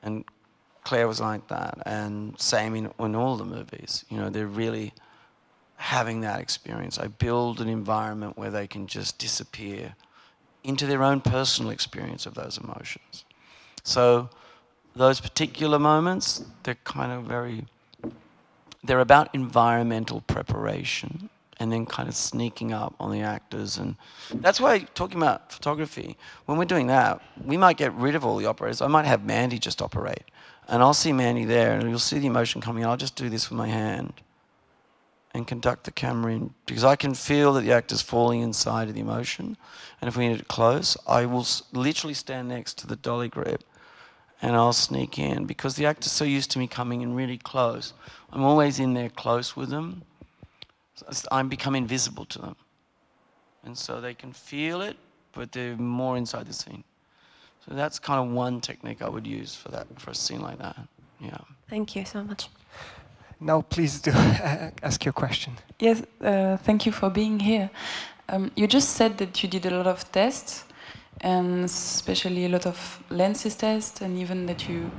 And Claire was like that, and same in all the movies. You know, they're really having that experience. I build an environment where they can just disappear into their own personal experience of those emotions. So those particular moments, they're kind of they're about environmental preparation and then kind of sneaking up on the actors. And that's why, talking about photography, when we're doing that, we might get rid of all the operators. I might have Mandy just operate. And I'll see Mandy there, and you'll see the emotion coming. I'll just do this with my hand and conduct the camera in, because I can feel that the actor's falling inside of the emotion. And if we need it close, I will literally stand next to the dolly grip and I'll sneak in, because the actor's so used to me coming in really close. I'm always in there close with them. I become invisible to them. And so they can feel it, but they're more inside the scene. So that's kind of one technique I would use for that, for a scene like that. Yeah. Thank you so much. Now, please do ask your question. Yes, thank you for being here. You just said that you did a lot of tests, and especially a lot of lenses tests, and even that you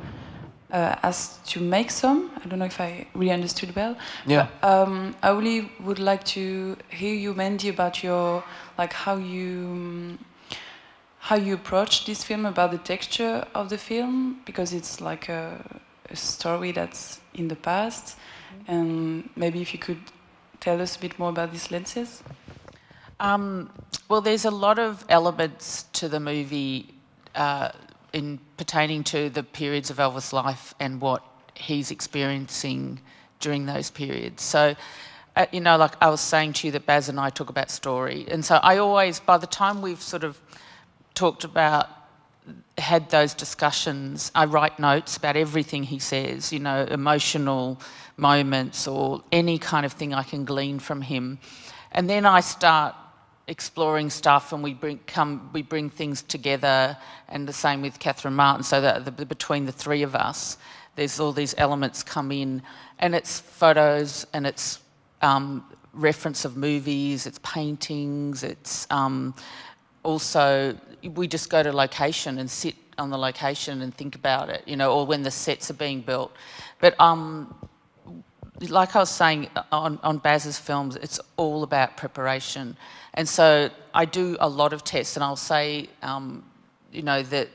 asked to make some. I don't know if I really understood well. Yeah. I really would like to hear you, Mandy, about your, like, how you approach this film, about the texture of the film, because it's like a story that's in the past. And maybe if you could tell us a bit more about these lenses. Well, there's a lot of elements to the movie in pertaining to the periods of Elvis' life and what he's experiencing during those periods. So, you know, like I was saying to you that Baz and I talk about story. And so I always, by the time we've sort of talked about, had those discussions, I write notes about everything he says, you know, emotional moments or any kind of thing I can glean from him. And then I start exploring stuff, and we bring things together, and the same with Catherine Martin, so that between the three of us, there's all these elements come in, and it's photos, and it's reference of movies, it's paintings, it's also, we just go to location and sit on the location and think about it, you know, or when the sets are being built. But like I was saying, on Baz's films, it's all about preparation. And so I do a lot of tests, and I'll say, you know, that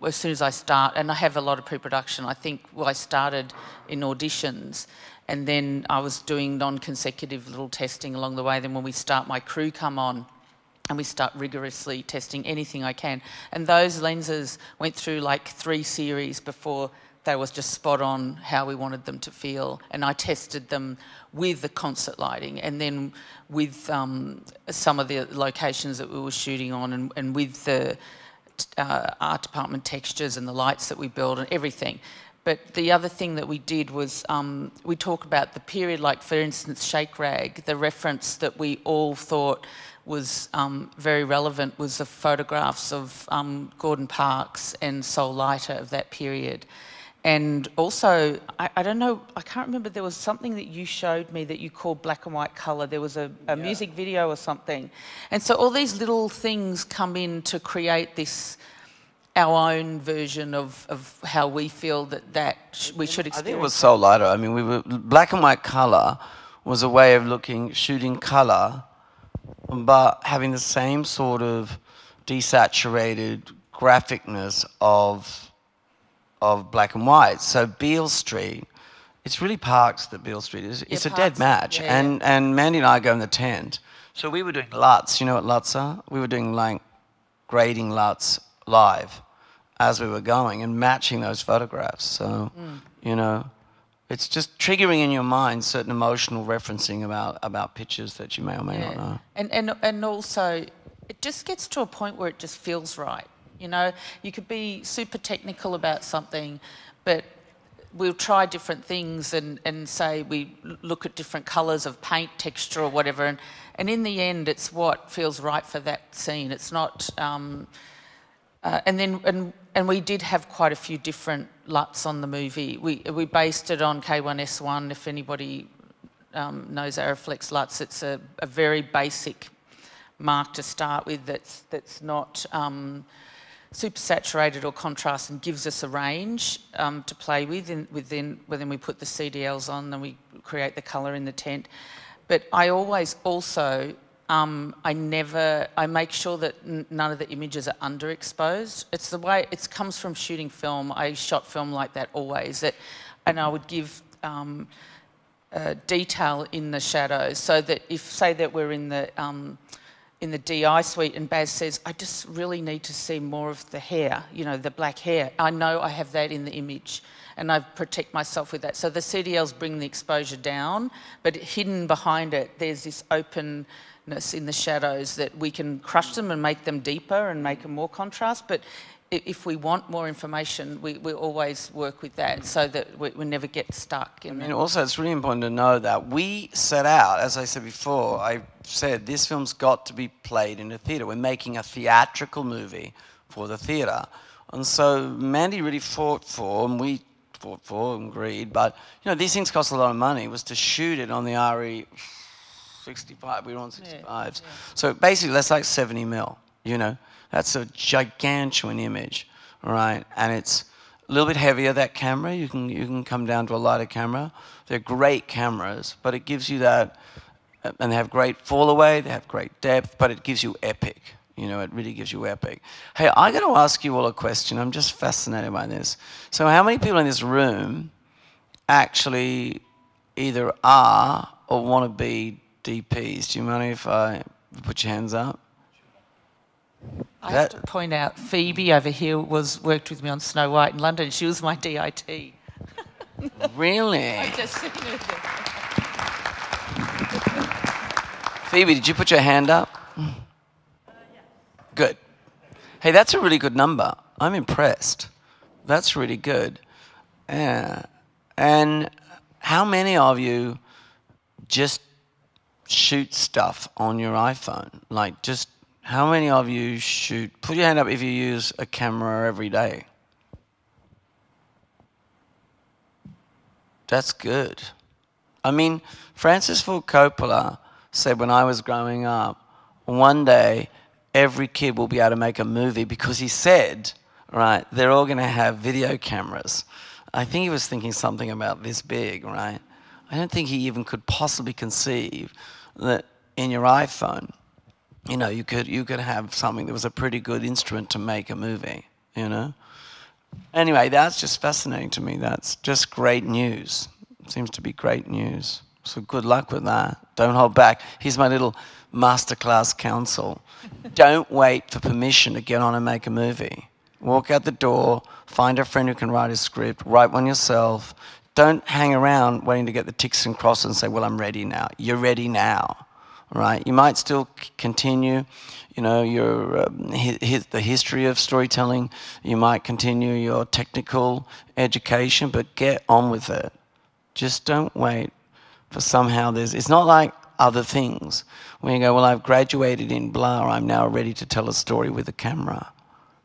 as soon as I start, and I have a lot of pre-production. I think, well, I started in auditions, and then I was doing non-consecutive little testing along the way. Then when we start, my crew come on, and we start rigorously testing anything I can. And those lenses went through like 3 series before they was just spot on how we wanted them to feel. And I tested them with the concert lighting, and then with some of the locations that we were shooting on, and with the art department textures and the lights that we built and everything. But the other thing that we did was we talk about the period, like for instance, Shake Rag, the reference that we all thought was very relevant was the photographs of Gordon Parks and Sol Leiter of that period. And also, I don't know, I can't remember, there was something that you showed me that you called black and white colour. There was a music video or something. And so all these little things come in to create this, our own version of how we feel that we should experience. I think it was Sol Leiter. I mean, black and white colour was a way of shooting colour, but having the same sort of desaturated graphicness of black and white. So Beale Street, it's really Parks that Beale Street is. It's a dead match. Yeah, and Mandy and I go in the tent. So we were doing LUTs. You know what LUTs are? We were doing like grading LUTs live as we were going and matching those photographs. So, you know, it's just triggering in your mind certain emotional referencing about pictures that you may or may not know. And also, it just gets to a point where it just feels right. You know, you could be super technical about something, but we'll try different things and say we look at different colours of paint texture or whatever, and in the end, it's what feels right for that scene. It's not. And we did have quite a few different LUTs on the movie. We based it on K1S1. If anybody knows Ariflex LUTs, it's a very basic mark to start with. That's not super saturated or contrast, and gives us a range to play with. Then we put the CDLs on, then we create the colour in the tent. But I always also, I make sure that none of the images are underexposed. It's the way, it comes from shooting film. I shot film like that always. And I would give detail in the shadows, so that if, say that we're in the DI suite and Baz says, I just really need to see more of the hair, you know, the black hair. I know I have that in the image, and I protect myself with that. So the CDLs bring the exposure down, but hidden behind it, there's this openness in the shadows that we can crush them and make them deeper and make them more contrast. But if we want more information, we always work with that, so that we never get stuck. Also, it's really important to know that we set out, as I said before, I said this film's got to be played in a theatre. We're making a theatrical movie for the theatre. And so Mandy really fought for, and we fought for and agreed, but you know, these things cost a lot of money, was to shoot it on the RE 65, we were on 65s. Yeah. So basically that's like 70 mil, you know. That's a gigantuan image, right? And it's a little bit heavier, that camera. You can come down to a lighter camera. They're great cameras, but it gives you that, and they have great fall away, they have great depth, but it gives you epic. You know, it really gives you epic. Hey, I'm going to ask you all a question. I'm just fascinated by this. So how many people in this room actually either are or want to be DPs? Do you mind if I put your hands up? I have to point out, Phoebe over here worked with me on Snow White in London. She was my DIT. Really? I just seen her there. Phoebe, did you put your hand up? Yeah. Good. Hey, that's a really good number. I'm impressed. That's really good. Yeah. And how many of you just shoot stuff on your iPhone? Like, just how many of you shoot? Put your hand up if you use a camera every day. That's good. I mean, Francis Ford Coppola said when I was growing up, one day every kid will be able to make a movie, because he said, right, they're all going to have video cameras. I think he was thinking something about this big, right? I don't think he even could possibly conceive that in your iPhone, you know, you could have something that was a pretty good instrument to make a movie, you know? Anyway, that's just fascinating to me. That's just great news. It seems to be great news. So good luck with that. Don't hold back. Here's my little masterclass counsel. Don't wait for permission to get on and make a movie. Walk out the door, find a friend who can write a script, write one yourself. Don't hang around waiting to get the ticks and crosses and say, well, I'm ready now. You're ready now. Right? You might still continue, you know, your the history of storytelling. You might continue your technical education, but get on with it. Just don't wait for somehow it's not like other things when you go, well, I've graduated in blah, I'm now ready to tell a story with a camera.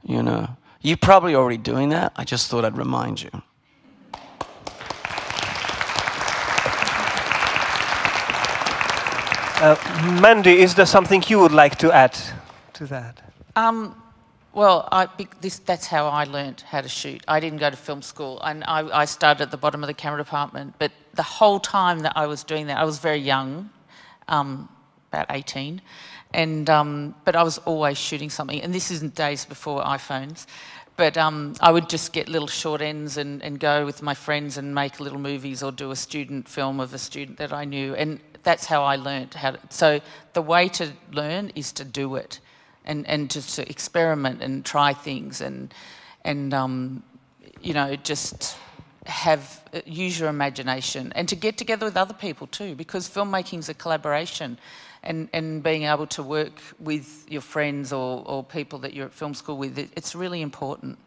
You know, you're probably already doing that. I just thought I'd remind you. Mandy, is there something you would like to add to that? Well, that's how I learned how to shoot. I didn't go to film school, and I started at the bottom of the camera department. But the whole time that I was doing that, I was very young, about 18, and but I was always shooting something. And this isn't days before iPhones. But I would just get little short ends and go with my friends and make little movies or do a student film of a student that I knew. And that's how I learned how to. So the way to learn is to do it, and just to experiment and try things and you know, just use your imagination and to get together with other people too, because filmmaking is a collaboration, and being able to work with your friends or people that you're at film school with, it's really important.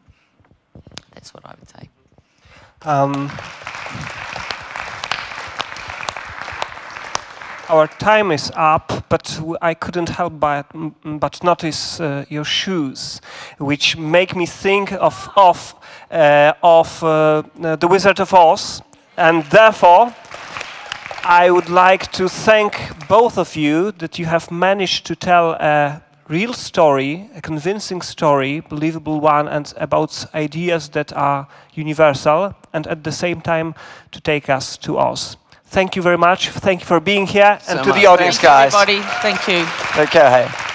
That's what I would say. Our time is up, but I couldn't help but notice your shoes, which make me think of The Wizard of Oz, and therefore I would like to thank both of you that you have managed to tell a real story, a convincing story, believable one, and about ideas that are universal, and at the same time to take us to Oz. thank you very much. Thank you for being here, and so to much. the audience. Thanks, guys. Everybody, thank you. Take care, hey.